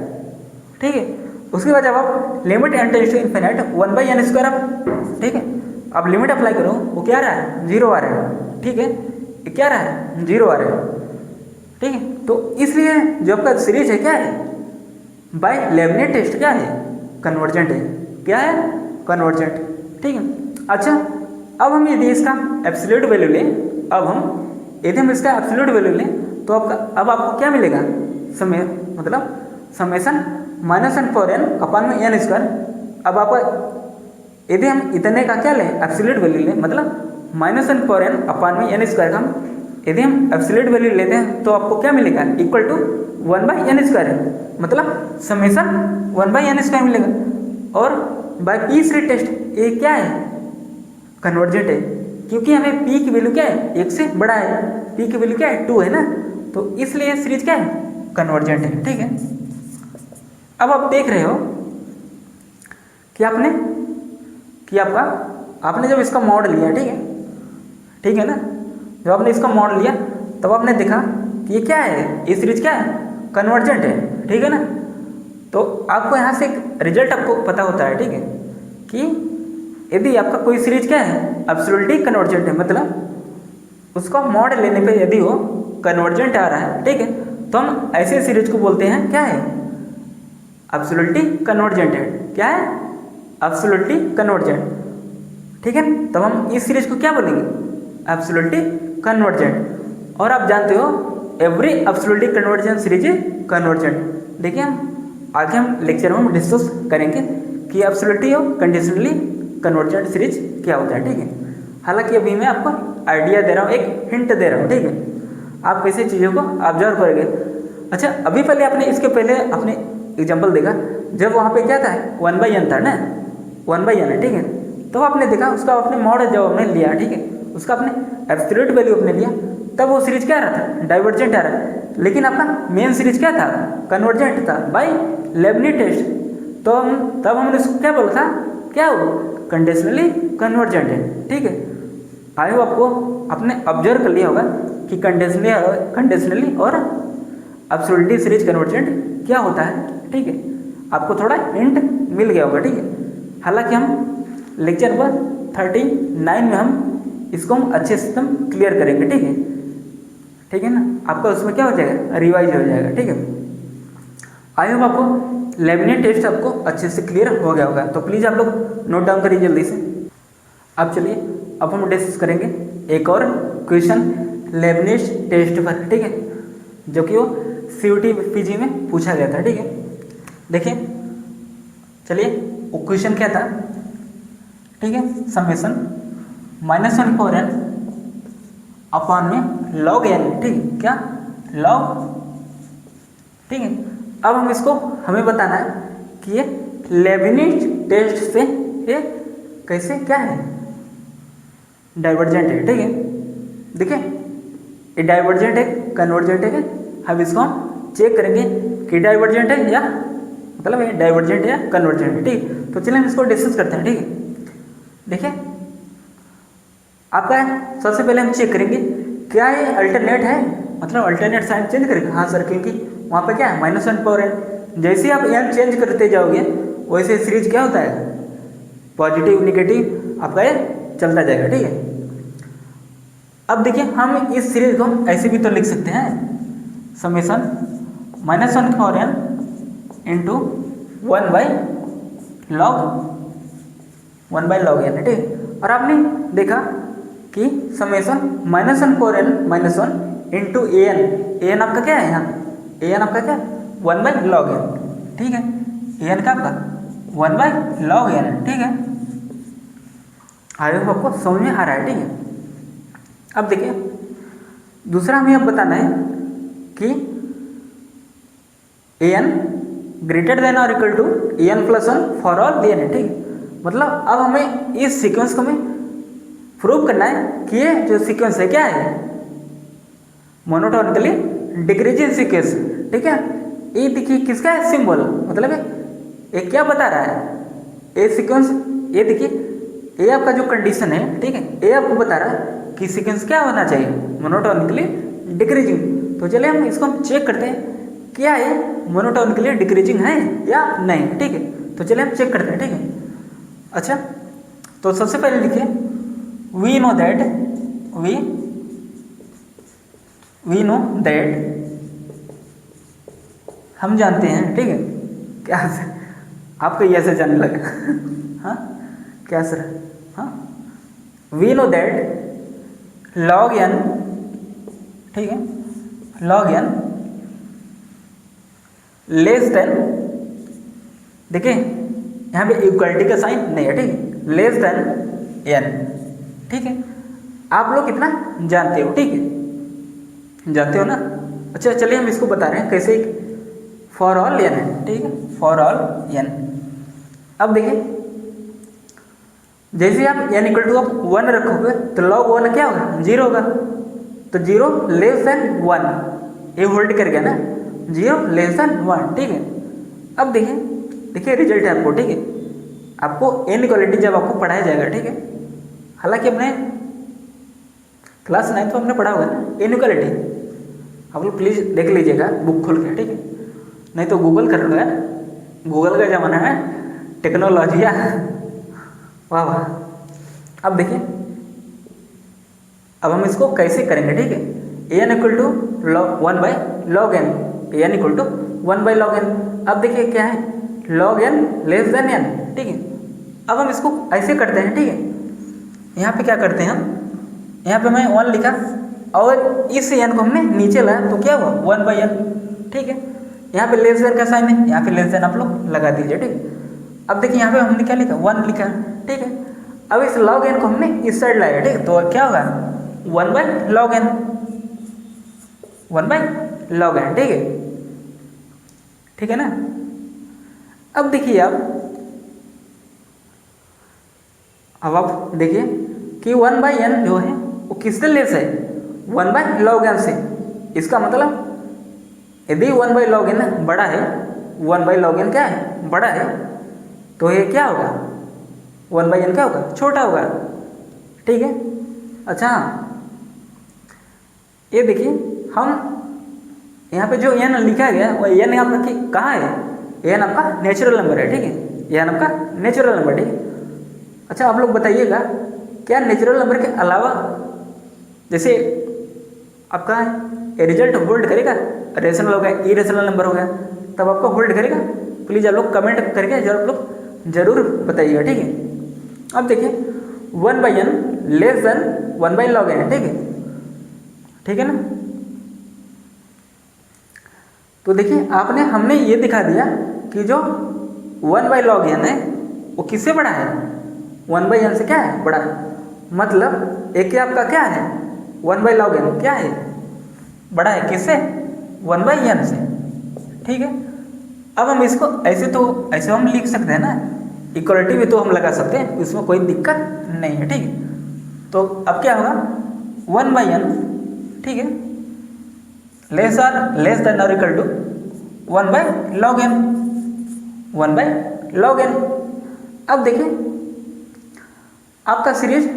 ठीक है। उसके बाद जब आप limit n tends to infinite 1/n² आप, ठीक है, आप लिमिट अप्लाई करो, वो क्या आ रहा है, 0 आ रहा है, ठीक है। ये क्या आ रहा है, 0 आ रहा है, ठीक है। तो इसलिए जो आपका सीरीज है क्या है, बाय लेबनिज़ टेस्ट क्या है, कन्वर्जेंट है। क्या है, कन्वर्जेंट, ठीक है। अच्छा, अब हम यदि इसका एब्सोल्यूट वैल्यू लें, यदि हम इसका एब्सोल्यूट वैल्यू लें तो अब आपको क्या मिलेगा, मतलब समेशन -n/n अपान में n²। अब आपका यदि हम इतने का क्या लें, एब्सोल्यूट वैल्यू लें, मतलब -n/n अपान में n² हम यदि हम एब्सोल्यूट वैल्यू लेते हैं तो आपको क्या मिलेगा, इक्वल टू 1/n² है। मतलब समेशन 1/n² मिलेगा। और बाय पी सीरीज टेस्ट ये क्या है, कन्वर्जेंट है, क्योंकि हमें पी की वैल्यू क्या है, 1 से बड़ा है, पी की वैल्यू क्या है, 2 है ना, तो इसलिए सीरीज क्या है, कन्वर्जेंट है, ठीक है। अब आप देख रहे हो कि आपने जब इसका मॉड लिया, ठीक है ना, जब आपने इसका मॉड लिया तब आपने देखा कि ये क्या है, ये सीरीज क्या है, कन्वर्जेंट है, ठीक है ना। तो आपको यहाँ से एक रिजल्ट आपको पता होता है, ठीक है, कि यदि आपका कोई सीरीज क्या है एब्सोल्युटली कन्वर्जेंट है, मतलब उसका मॉड लेने पे यदि वो कन्वर्जेंट आ रहा है, ठीक है, तो हम ऐसे सीरीज को बोलते हैं क्या है एब्सोल्युटली कन्वर्जेंट है। क्या है एब्सोल्युटली कन्वर्जेंट, ठीक है। तब हम इस सीरीज को क्या बोलेंगे एब्सोल्युटली कन्वर्जेंट। और आप जानते हो every absolutely convergent series is convergent. देखिए हम आगे हम लेक्चर में हम डिस्कस करेंगे कि एब्सोल्युटली और कंडीशनली कन्वर्जेंट सीरीज क्या होता है, ठीक है। हालांकि अभी मैं आपको आइडिया दे रहा हूँ, एक हिंट दे रहा हूँ, ठीक है, आप कैसे चीज़ों को ऑब्जर्व करेंगे। अच्छा अभी पहले आपने इसके पहले आपने एग्जाम्पल देखा जब वहाँ पे क्या था 1/n था ना, 1/n है, ठीक है। तो आपने देखा उसका आपने मॉड जब आपने लिया, ठीक है, उसका आपने एब्सोल्यूट वैल्यू आपने लिया, तब वो सीरीज क्या आ रहा था डाइवर्जेंट आ रहा है। लेकिन आपका मेन सीरीज क्या था कन्वर्जेंट था बाय लेबनिज टेस्ट। तो तब हमने उसको क्या बोला था क्या हो कंडीशनली कन्वर्जेंट है, ठीक है। आई होप आपको आपने ऑब्जर्व कर लिया होगा कि कंडीशनली और एब्सोल्युटली सीरीज कन्वर्जेंट क्या होता है, ठीक है। आपको थोड़ा हिंट मिल गया होगा, ठीक है। हालांकि हम लेक्चर नंबर 39 में हम इसको हम अच्छे से एकदम क्लियर करेंगे, ठीक है, ठीक है ना। आपका उसमें क्या हो जाएगा रिवाइज हो जाएगा, ठीक है। आई होप आपको लेबनिज टेस्ट आपको अच्छे से क्लियर हो गया होगा। तो प्लीज़ आप लोग नोट डाउन करिए जल्दी से। अब चलिए अब हम डिस्कस करेंगे एक और क्वेश्चन लेबनिज टेस्ट पर, ठीक है, जो कि वो CUT PG में पूछा गया था, ठीक है। देखिए चलिए वो क्वेश्चन क्या था, ठीक है, समेशन -1/n अपॉन में log n, ठीक है, क्या log, ठीक है। अब हम इसको हमें बताना है कि ये लेबनिज टेस्ट से ये कैसे क्या है डाइवर्जेंट है, ठीक है। देखिए ये डाइवर्जेंट है कन्वर्जेंट है, हम इसको हम चेक करेंगे कि डाइवर्जेंट है या मतलब ये डाइवर्जेंट या कन्वर्जेंट है, ठीक। तो चलिए हम इसको डिस्कस करते हैं, ठीक है। देखिए आपका सबसे पहले हम चेक करेंगे क्या ये अल्टरनेट है, मतलब अल्टरनेट साइन चेंज करेंगे। हाँ सर, क्योंकि वहाँ पे क्या है -1/n, जैसे आप n चेंज करते जाओगे वैसे सीरीज क्या होता है पॉजिटिव निगेटिव आपका ये चलता जाएगा, ठीक है। अब देखिए हम इस सीरीज को ऐसे भी तो लिख सकते हैं summation -1/n into 1/log n, ठीक। और आपने देखा कि समेशन -1/n -1 इंटू an आपका क्या है यहाँ an आपका क्या 1/log n, ठीक है। an का आपका 1/log n, ठीक है। आई होप आपको समझ में आ रहा है, ठीक है। अब देखिए दूसरा हमें अब बताना है कि an ग्रेटर देन और equal to an + 1 for all dn, ठीक है। मतलब अब हमें इस सीक्वेंस को हमें प्रूव करना है कि ये जो सीक्वेंस है क्या है मोनोटोनिकली डिक्रीजिंग सीक्वेंस, ठीक है। ये देखिए किसका है सिंबल, मतलब ये क्या बता रहा है ये सीक्वेंस, ये देखिए ये आपका जो कंडीशन है, ठीक है, ये आपको बता रहा है कि सीक्वेंस क्या होना चाहिए मोनोटोनिकली डिक्रीजिंग। तो चलिए हम इसको हम चेक करते हैं क्या ये मोनोटोनिकली डिक्रीजिंग है या नहीं, ठीक है। तो चलिए हम चेक करते हैं, ठीक है। अच्छा तो सबसे पहले लिखिए वी नो दैट हम जानते हैं, ठीक है। क्या आपको ये ऐसे जानने लगा हाँ क्या सर, हाँ we know that log n, ठीक है, log n लेस देन, देखिए यहाँ पे इक्वलिटी का साइन नहीं है, ठीक है, लेस देन n, ठीक है। आप लोग कितना जानते हो, ठीक है, जानते हो ना। अच्छा चलिए हम इसको बता रहे हैं कैसे फॉर ऑल n है, ठीक है, फॉर ऑल n। अब देखिए जैसे आप n = आप 1 रखोगे तो log 1 क्या होगा 0 होगा, तो 0 लेस देन 1 ये होल्ड कर गया ना, 0 लेस देन 1, ठीक है। अब देखिए रिजल्ट है आपको, ठीक है, आपको इनइक्वालिटी जब आपको पढ़ाया जाएगा, ठीक है। हालांकि हमने क्लास 9 तो हमने पढ़ा हुआ है इनइक्वालिटी, आप लोग प्लीज़ देख लीजिएगा बुक खोल के, ठीक है, नहीं तो गूगल कर लो यार गूगल का ज़माना है, टेक्नोलॉजी है, वाह वाह। अब देखिए, अब हम इसको कैसे करेंगे, ठीक है। A N equal to 1/log n, A N equal to 1/log n। अब देखिए क्या है, log n less than n, ठीक है। अब हम इसको ऐसे करते हैं, ठीक है। यहाँ पे क्या करते हैं हम, यहाँ पे मैं 1 लिखा और इस n को हमने नीचे लाया तो क्या हुआ 1/n, ठीक है। यहाँ पे लेस देन का साइन है, यहाँ पे लेस देन आप लोग लगा दीजिए, ठीक है। अब देखिए यहाँ पे हमने क्या लिखा 1 लिखा, ठीक है। अब इस log n को हमने इस साइड लाया, ठीक है, तो क्या होगा 1/log n, 1/log n, ठीक है, ठीक है ना। अब देखिए अब देखिए कि 1/n जो है वो किससे लेस है, 1/log n से। इसका मतलब यदि 1/log n बड़ा है, 1/log n क्या है, बड़ा है, तो ये क्या होगा 1/n क्या होगा, छोटा होगा, ठीक है। अच्छा, ये देखिए हम यहाँ पे जो n लिखा गया वो n आपका कहाँ है, n आपका नेचुरल नंबर है, ठीक है, n आपका नेचुरल नंबर, ठीक है। अच्छा, आप लोग बताइएगा क्या नेचुरल नंबर के अलावा जैसे आपका ये रिजल्ट होल्ड करेगा, रेशनल हो गया, इरेशनल नंबर हो गया, तब आपको होल्ड करेगा? प्लीज़ आप लोग कमेंट करके आप लोग जरूर बताइएगा, ठीक है। अब देखिए 1/n less then 1/log n, ठीक है, ठीक है ना। तो देखिए हमने ये दिखा दिया कि जो 1/log n है वो किससे बड़ा है, 1/n से क्या है, बड़ा। मतलब एक आपका क्या है 1/log n क्या है, बड़ा है, किससे, 1/n से, ठीक है। अब हम इसको ऐसे हम लिख सकते हैं ना, इक्वलिटी भी तो हम लगा सकते हैं, इसमें कोई दिक्कत नहीं है, ठीक है। तो अब क्या होगा 1/n, ठीक है, लेस देन और equal to 1/log n, 1/log n। अब देखिए आपका सीरीज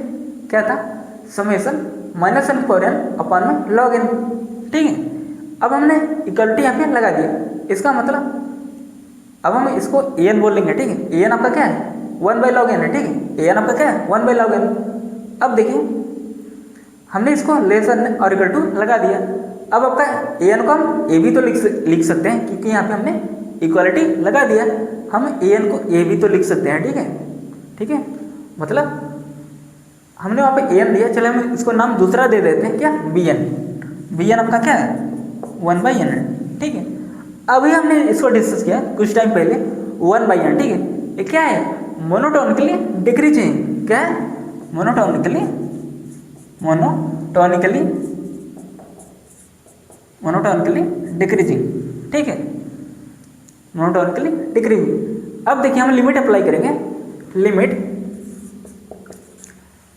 क्या था, समेशन -n/n अपॉन में log n, ठीक है। अब हमने इक्वलिटी यहाँ पे लगा दिया, इसका मतलब अब हम इसको an बोलेंगे, ठीक है। an आपका क्या है 1/log n है, ठीक है, an आपका क्या है 1/log n। अब देखिए हमने इसको लेस देन और इक्वल टू लगा दिया। अब आपका an को हम a भी तो लिख सकते हैं, क्योंकि यहाँ पे हमने इक्वालिटी लगा दिया, हम an को a भी तो लिख सकते हैं, ठीक है, ठीक है। मतलब हमने वहाँ पे an दिया, चले हम इसको नाम दूसरा दे देते हैं, क्या, bn आपका क्या है 1/n है, ठीक है। अभी हमने इसको डिस्कस किया कुछ टाइम पहले 1/n, ठीक है। ये क्या है, मोनोटोनिकली डिक्रीजिंग, क्या है, मोनोटोनिकली डिक्रीजिंग, ठीक है, मोनोटोनिकली डिक्रीजिंग। अब देखिए हम लिमिट अप्लाई करेंगे, limit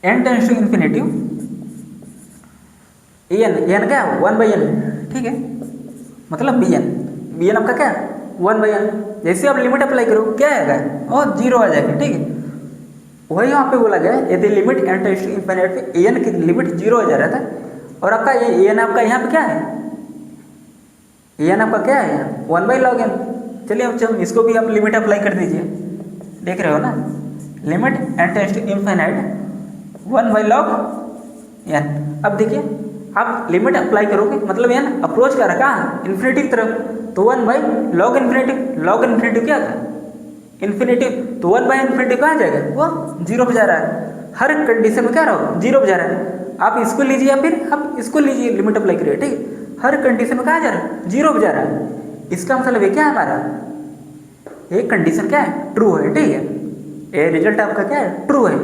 n tends to infinity, n क्या है 1/n, ठीक है, मतलब bn आपका क्या है 1/n। जैसे आप लिमिट अप्लाई करो क्या आएगा, और 0 आ जाएगा, ठीक है। वही यहाँ पे बोला गया यदि limit n tends to infinity an की लिमिट 0 आ जा रहा था, और आपका ये an आपका यहाँ पे क्या है, an आपका क्या है 1/log n। चलिए अब इसको भी आप लिमिट अप्लाई कर दीजिए, देख रहे हो ना, limit n tends to infinity 1/log n। अब देखिए आप लिमिट अप्लाई करोगे मतलब n अप्रोच कर रहा है इन्फिनिटी की तरफ, तो 1/log इन्फिनिटी, log इन्फिनिटी क्या था इन्फिनिटी, तो 1/इन्फिनिटी कहाँ जाएगा, वो 0 पे जा रहा है, हर कंडीशन में क्या रहा 0 पे जा रहा है। आप इसको लीजिए या फिर आप इसको लीजिए, लिमिट अप्लाई करिए, ठीक है, हर कंडीशन में कहाँ जा रहा है 0 पे जा रहा है। इसका मतलब ये क्या है, हमारा ये कंडीशन क्या है, ट्रू है, ठीक है, ये रिजल्ट आपका क्या है, ट्रू है,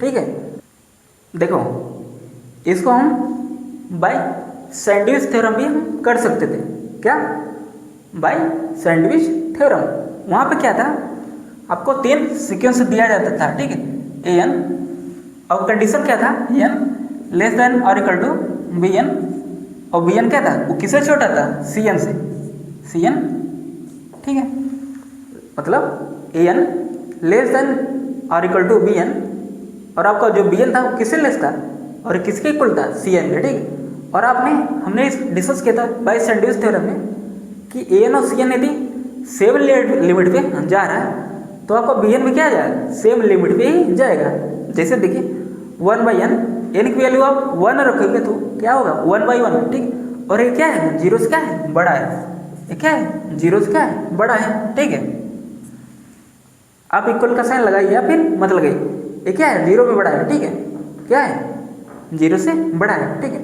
ठीक है। देखो इसको हम बाय सैंडविच थ्योरम भी हम कर सकते थे, क्या, बाय सैंडविच थ्योरम। वहाँ पे क्या था, आपको 3 सीक्वेंस दिया जाता था, ठीक है, an, और कंडीशन क्या था n लेस देन और इक्वल टू bn, और bn क्या था, वो किससे छोटा था, cn से, cn, ठीक है। मतलब an लेस देन और इक्वल टू bn, और आपका जो bn था वो किससे लेस था और किसके इक्वल था, cn के, ठीक है। और हमने डिस्कस किया था बाय सैंडविच थ्योरम में कि an और cn यदि सेम लिमिट पे जा रहा है तो आपका bn में क्या जाएगा, सेम लिमिट पे ही जाएगा। जैसे देखिए 1/n, n की वैल्यू आप 1 रखोगे तो क्या होगा 1/1, ठीक। और ये क्या है, जीरो से क्या है, बड़ा है। ये क्या है, जीरो से क्या है, बड़ा है, ठीक है। आप इक्वल का साइन लगाइए या फिर मत लगाइए, ये क्या है, जीरो पे बड़ा है, ठीक है। क्या है, जीरो से बड़ा है, ठीक है।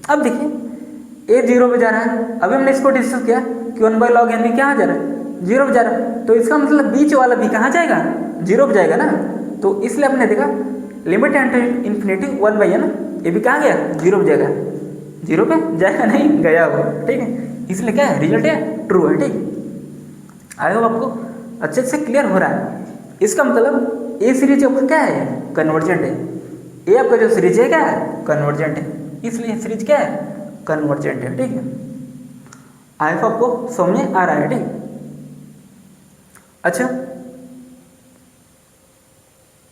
अब देखिए ए जीरो पे जा रहा है, अभी हमने इसको डिस्कस किया कि 1/log n में क्या जा रहा है, जीरो पे जा रहा है, तो इसका मतलब बीच वाला भी कहाँ जाएगा, जीरो पे जाएगा ना। तो इसलिए हमने देखा लिमिट टेंड इन्फिनिटी 1/n, ये भी कहाँ गया, जीरो पे जाएगा, जीरो पे जाएगा नहीं, गया वो, ठीक है। इसलिए क्या है, रिजल्ट है ट्रू है, ठीक। आई होप आपको अच्छे से क्लियर हो रहा है। इसका मतलब ए सीरीज आपका क्या है, कन्वर्जेंट है। ए आपका जो सीरीज है क्या है, कन्वर्जेंट है, इसलिए सीरीज क्या है, कन्वर्जेंट है, ठीक है। आई होप आपको समझ में आ रहा है, ठीक। अच्छा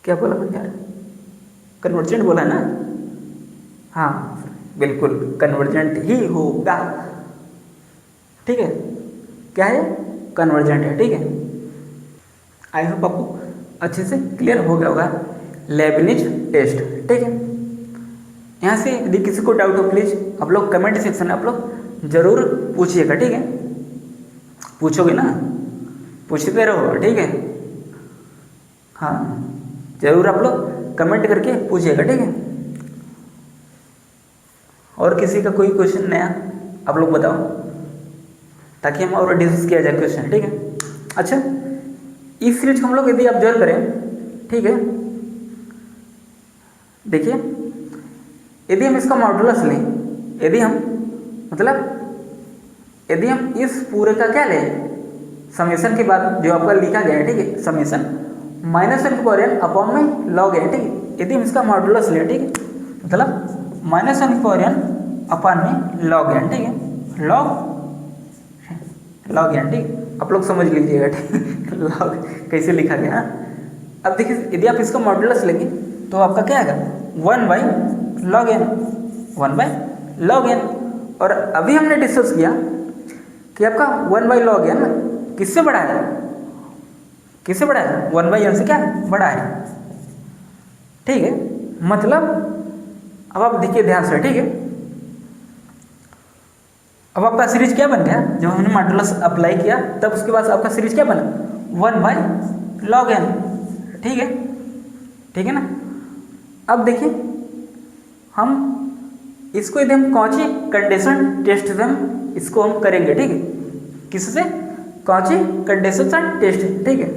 क्या बोला मैंने यार, कन्वर्जेंट बोला ना, हाँ बिल्कुल कन्वर्जेंट ही होगा, ठीक है। क्या है, कन्वर्जेंट है, ठीक है। आई होप आपको अच्छे से क्लियर हो गया होगा लेबनिज टेस्ट, ठीक है। यहाँ से यदि किसी को डाउट हो प्लीज आप लोग कमेंट सेक्शन में आप लोग जरूर पूछिएगा, ठीक है। पूछोगे ना, पूछते रहो, ठीक है। हाँ जरूर आप लोग कमेंट करके पूछिएगा, ठीक है। और किसी का कोई क्वेश्चन नया आप लोग बताओ ताकि हम और डिस्कस किया जाए क्वेश्चन, ठीक है। अच्छा इस सीरीज को हम लोग यदि ऑब्जर्व करें, ठीक है, देखिए यदि हम इसका मॉडुलस लें, यदि हम मतलब यदि हम इस पूरे का क्या लें, समेशन के बाद जो आपका लिखा गया है, ठीक है, समेशन -1/n अपॉन में log n, ठीक है। यदि हम इसका मॉडुलस लें, ठीक है, मतलब -1/n अपॉन में log n, ठीक है, log n, ठीक। आप लोग समझ लीजिएगा, ठीक। log कैसे लिखा गया, हाँ। अब देखिए यदि आप इसका मॉडुलस लेंगे तो आपका क्या आएगा, 1/log n, 1/log n। और अभी हमने डिस्कस किया कि आपका 1/log n किससे बड़ा है, किससे बड़ा है, 1/n से क्या बड़ा है, ठीक है। मतलब अब आप देखिए ध्यान से, ठीक है। अब आपका सीरीज क्या बन गया, जब हमने मॉडुलस अप्लाई किया तब उसके बाद आपका सीरीज क्या बना, 1/log n, ठीक है, ठीक है ना। अब देखिए हम इसको यदि हम कौची कंडीशन टेस्ट से हम इसको हम करेंगे, ठीक है, किससे, कौची कंडीशन टेस्ट, ठीक है।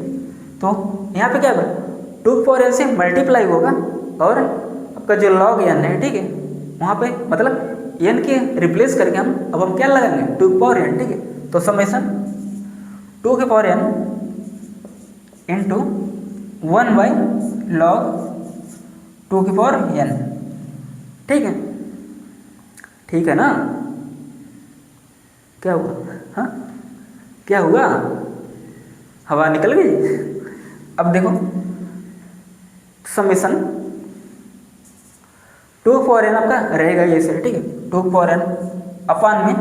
तो यहाँ पे क्या होगा, 2/n से मल्टीप्लाई होगा और आपका जो log n है, ठीक है, वहाँ पे मतलब n के रिप्लेस करके हम क्या लगाएंगे, 2/n, ठीक है। तो summation 2/n into 1/log 2/n, ठीक है, ठीक है ना। क्या हुआ, हाँ क्या हुआ, हवा निकल गई। अब देखो समेशन 2/n आपका रहेगा ये सर, ठीक है, 2/n अपॉन में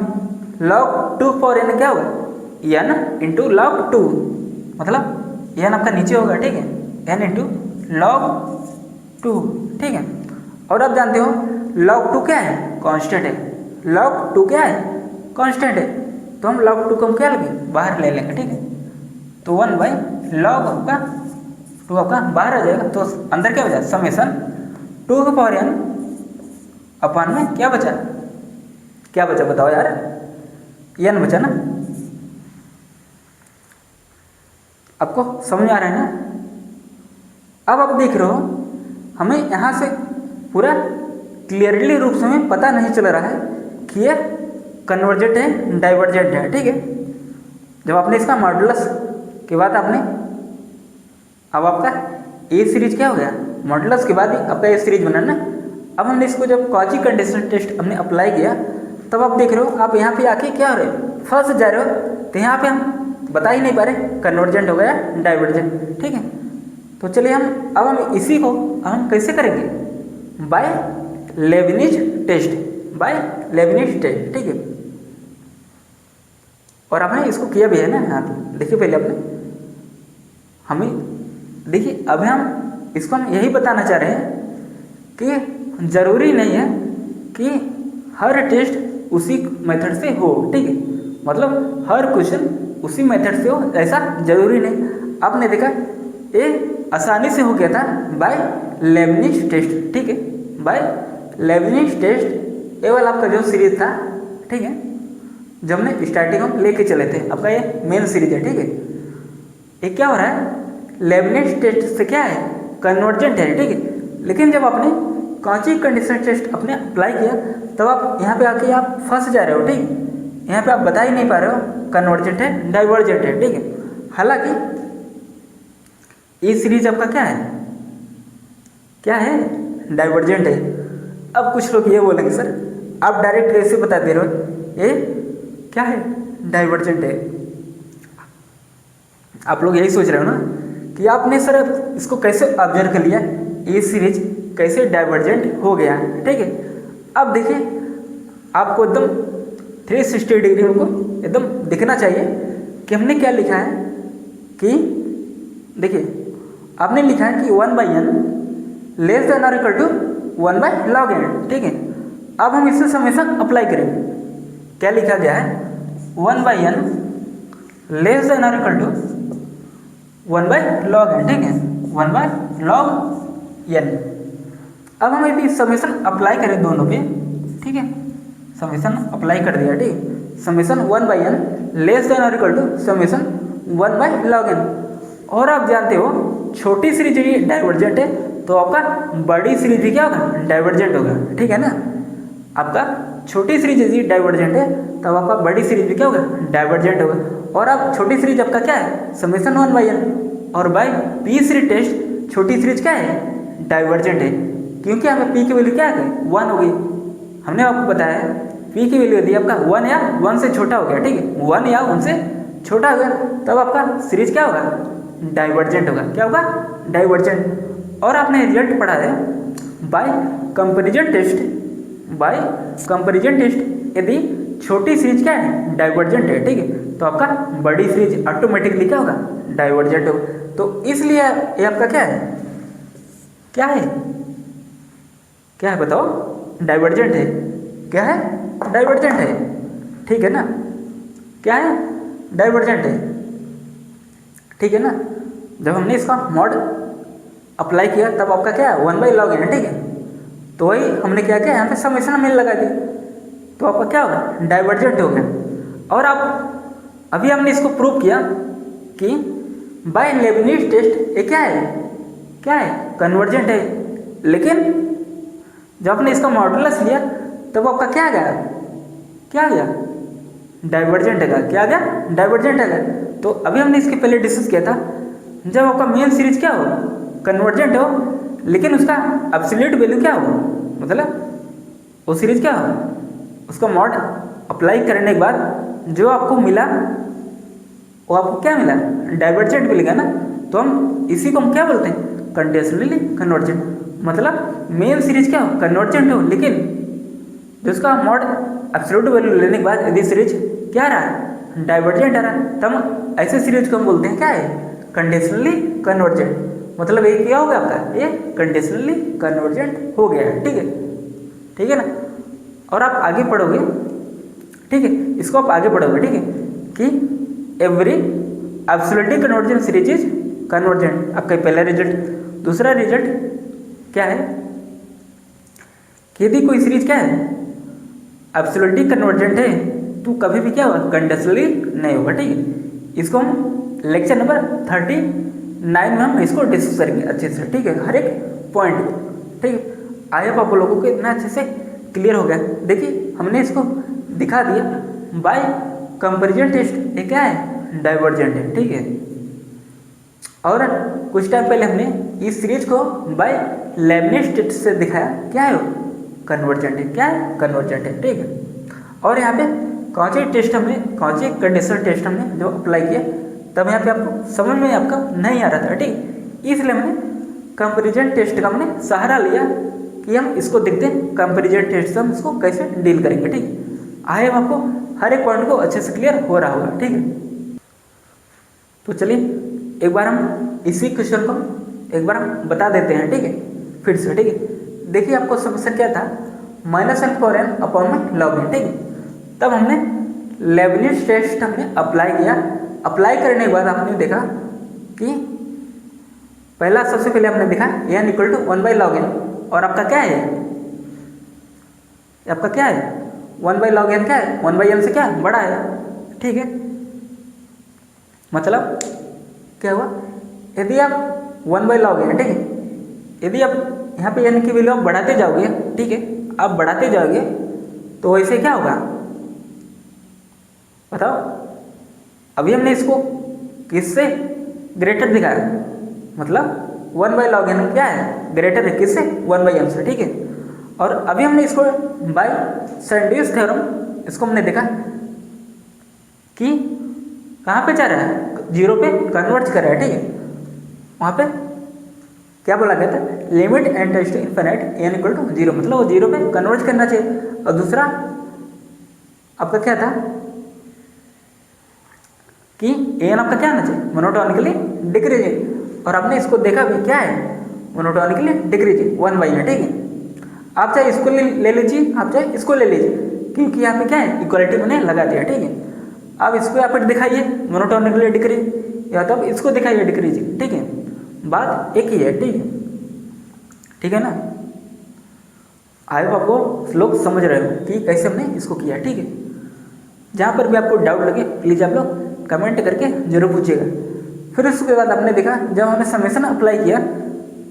log 2/n क्या होगा, n इंटू log 2, मतलब n आपका नीचे होगा, ठीक है, n इंटू log 2, ठीक है। और आप जानते हो log 2 क्या है, कांस्टेंट है, log 2 क्या है, कांस्टेंट है। तो हम log 2 को हम क्या लेंगे, बाहर ले लेंगे, ठीक है। तो 1/log आपका 2 आपका बाहर आ जाएगा, तो अंदर क्या बचा, समेशन 2/n अपॉन में क्या बचा, क्या बचा बताओ यार, n बचा ना। आपको समझ आ रहा है ना। अब आप देख रहे हो हमें यहाँ से पूरा क्लियरली रूप से हमें पता नहीं चल रहा है कि ये कन्वर्जेंट है डाइवर्जेंट है, ठीक है। जब आपने इसका मॉडुलस के बाद आपने अब आपका ए सीरीज क्या हो गया, मॉडुलस के बाद ही आपका ए सीरीज बना ना। अब हमने इसको जब कॉची कंडीशन टेस्ट हमने अप्लाई किया तब आप देख रहे हो आप यहाँ पे आके क्या हो रहे हो, फंस जा रहे हो। तो यहाँ पे हम बता ही नहीं पा रहे कन्वर्जेंट हो गया डाइवर्जेंट, ठीक है। तो चलिए अब हम इसी को हम कैसे करेंगे, by Leibniz test, by Leibniz test, ठीक है। और आपने इसको किया भी है ना यहाँ पे, देखिए पहले आपने हमें देखिए अभी हम इसको हम यही बताना चाह रहे हैं कि ज़रूरी नहीं है कि हर टेस्ट उसी मेथड से हो, ठीक है, मतलब हर क्वेश्चन उसी मेथड से हो ऐसा ज़रूरी नहीं। आपने देखा ये आसानी से हो गया था बाय लेबनिज टेस्ट, ठीक है, बाय लेबनिज टेस्ट। ये वाला आपका जो सीरीज था, ठीक है, जब हमने स्टार्टिंग हम लेके चले थे, आपका ये मेन सीरीज है, ठीक है। ये क्या हो रहा है, लेबनिज टेस्ट से क्या है, कन्वर्जेंट है, ठीक है। लेकिन जब आपने कॉची कंडीशन टेस्ट अपने अप्लाई किया तब आप यहाँ पे आके आप फंस जा रहे हो, ठीक है। यहाँ पे आप बता ही नहीं पा रहे हो कन्वर्जेंट है डाइवर्जेंट है, ठीक है। हालांकि ये सीरीज आपका क्या है, क्या है, डाइवर्जेंट है। अब कुछ लोग ये बोलेंगे सर आप डायरेक्ट कैसे बता दे रहे हो ये क्या है, डाइवर्जेंट है। आप लोग यही सोच रहे हो ना कि आपने सर इसको कैसे ऑब्जर्व कर लिया, ये सीरीज कैसे डाइवर्जेंट हो गया, ठीक है। अब देखिए आपको एकदम 360 डिग्री को एकदम दिखना चाहिए कि हमने क्या लिखा है कि देखिए आपने लिखा है कि 1/n लेस देन और इक्वल टू 1/log n, ठीक है। अब हम इससे समेशन अप्लाई करेंगे। क्या लिखा गया है, 1/n लेस देन और इक्वल टू 1/log n, ठीक है, 1/log n। अब हम यदि समेशन अप्लाई करें दोनों पे, ठीक है, समेशन अप्लाई कर दिया, ठीक, समेशन 1/n लेस देन और equal to summation 1/log n। और आप जानते हो छोटी सीरीज ये डाइवर्जेंट है तो आपका बड़ी सीरीज भी क्या होगा, डाइवर्जेंट होगा, ठीक है ना। आपका छोटी सीरीज यदि डाइवर्जेंट है तब आपका बड़ी सीरीज भी क्या होगा, डाइवर्जेंट होगा। और अब छोटी सीरीज आपका क्या है, समेशन 1/n, और बाय पी सीरीज टेस्ट छोटी सीरीज क्या है, डाइवर्जेंट है, क्योंकि हमें पी की वैल्यू क्या है, 1 हो गई। हमने आपको बताया है पी की वैल्यू यदि आपका 1 या 1 से छोटा हो गया, ठीक है, 1 या 1 से छोटा हो गया तब आपका सीरीज क्या होगा, डाइवर्जेंट होगा। क्या होगा, डाइवर्जेंट। और आपने रिजल्ट पढ़ा है by comparison test, by comparison test यदि छोटी सीरीज क्या है, डाइवर्जेंट है, ठीक है, तो आपका बड़ी सीरीज ऑटोमेटिकली क्या होगा, डाइवर्जेंट होगा। तो इसलिए ये आपका क्या है, क्या है, क्या है बताओ, डाइवर्जेंट है। क्या है, डाइवर्जेंट है, ठीक है ना, क्या है, डाइवर्जेंट है, ठीक है ना। जब हमने इसका मॉड अप्लाई किया तब आपका क्या है, 1/log n है, ठीक है। तो वही हमने क्या किया, यहाँ पे समेशन हमने लगा दी तो आपका क्या होगा, डाइवर्जेंट हो गया। और आप अभी हमने इसको प्रूव किया कि बाय लेबनिज टेस्ट ये क्या है, क्या है, कन्वर्जेंट है। लेकिन जब आपने इसका मॉडुलस लिया तब आपका क्या आ गया, क्या आ गया, डाइवर्जेंट है। क्या आ गया, डाइवर्जेंट है। तो अभी हमने इसके पहले डिस्कस किया था जब आपका मेन सीरीज क्या हो, कन्वर्जेंट हो, लेकिन उसका एब्सोल्यूट वैल्यू क्या हो, मतलब वो सीरीज क्या हो, उसका मॉड अप्लाई करने के बाद जो आपको मिला वो आपको क्या मिला, डाइवर्जेंट मिलेगा ना। तो हम इसी को हम क्या बोलते हैं, कंडीशनली कन्वर्जेंट। मतलब मेन सीरीज क्या हो, कन्वर्जेंट हो, लेकिन जो उसका मॉड एब्सोल्यूट वैल्यू लेने के बाद यदि सीरीज क्या रहा है, डाइवर्जेंट आ रहा है, तब ऐसे सीरीज को हम बोलते हैं क्या है, कंडीशनली कन्वर्जेंट। मतलब ये क्या हो गया आपका, ये कंडीशनली कन्वर्जेंट हो गया है, ठीक है, ठीक है ना। और आप आगे पढ़ोगे, ठीक है, इसको आप आगे पढ़ोगे, ठीक है, कि every absolutely convergent series is convergent. आपका पहला रिजल्ट। दूसरा रिजल्ट क्या है कि यदि कोई सीरीज क्या है, एब्सोल्युटली कन्वर्जेंट है तो कभी भी क्या होगा, कंडीशनली नहीं होगा, ठीक है। इसको हम लेक्चर नंबर 39 में हम इसको डिस्कस करेंगे अच्छे से, ठीक है, हर एक पॉइंट, ठीक है। आई होप आप लोगों को इतना अच्छे से क्लियर हो गया। देखिए हमने इसको दिखा दिया बाय कंपैरिजन टेस्ट ये क्या है, डाइवर्जेंट है, ठीक है। और कुछ टाइम पहले हमने इस सीरीज को बाय लेबनिज टेस्ट से दिखाया क्या है, कन्वर्जेंट है, क्या है, कन्वर्जेंट है, ठीक है। और यहाँ पे कौन टेस्ट हमने, कौन सी कंडीशनल टेस्ट हमने जो अप्लाई किया तब यहाँ पे आपको समझ में आपका नहीं आ रहा था, ठीक। इसलिए हमने कंपैरिजन टेस्ट का हमने सहारा लिया कि हम इसको देखते हैं कंपैरिजन टेस्ट से हम इसको कैसे डील करेंगे, ठीक। आए हम आपको हर एक पॉइंट को अच्छे से क्लियर हो रहा होगा, ठीक है। तो चलिए एक बार हम इसी क्वेश्चन को एक बार हम बता देते हैं, ठीक है, फिर से, ठीक है। देखिए आपको समीकरण क्या था, -1 for n अपॉन में log n, ठीक है। तब हमने लेबनिज टेस्ट हमने अप्लाई किया। अप्लाई करने के बाद आपने देखा कि पहला सबसे पहले हमने देखा n equal to 1/log n, और आपका क्या है, आपका क्या है 1/log n, क्या है 1/n से क्या बड़ा है, ठीक है। मतलब क्या हुआ, यदि आप 1/log n, ठीक है, यदि आप यहाँ पे n की वैल्यू आप बढ़ाते जाओगे, ठीक है, आप बढ़ाते जाओगे तो वैसे क्या होगा बताओ। अभी हमने इसको किससे ग्रेटर दिखाया, मतलब 1/log n क्या है, ग्रेटर है किससे, 1/n से, ठीक है। और अभी हमने इसको बाय सैंडविच थ्योरम इसको हमने देखा कि कहाँ पे जा रहा है, 0 पे कन्वर्ट कर रहा है, ठीक है। वहाँ पे क्या बोला गया था, limit n tends to infinite n equal to 0, मतलब वो 0 पे कन्वर्ट करना चाहिए। और दूसरा आपका क्या था कि n आपका क्या आना चाहिए, मोनोटोनिकली डिक्रीजिंग, और आपने इसको देखा भी क्या है, मोनोटोनिकली डिक्रीजिंग 1/n, ठीक है। आप चाहे इसको ले लीजिए, आप चाहे इसको ले लीजिए, क्योंकि यहाँ पे क्या है इक्वालिटी मैंने लगा दिया, ठीक है। आप इसको यहाँ पर दिखाइए मोनोटोनिकली डिक्रीज, या तो आप इसको दिखाइए डिक्रीजिंग, ठीक है, बात एक ही है, ठीक है, ठीक है ना। आई होप आपको लोग समझ रहे हो कि कैसे हमने इसको किया, ठीक है। जहाँ पर भी आपको डाउट लगे प्लीज़ आप लोग कमेंट करके जरूर पूछिएगा। फिर उसके बाद हमने देखा जब हमने समेशन अप्लाई किया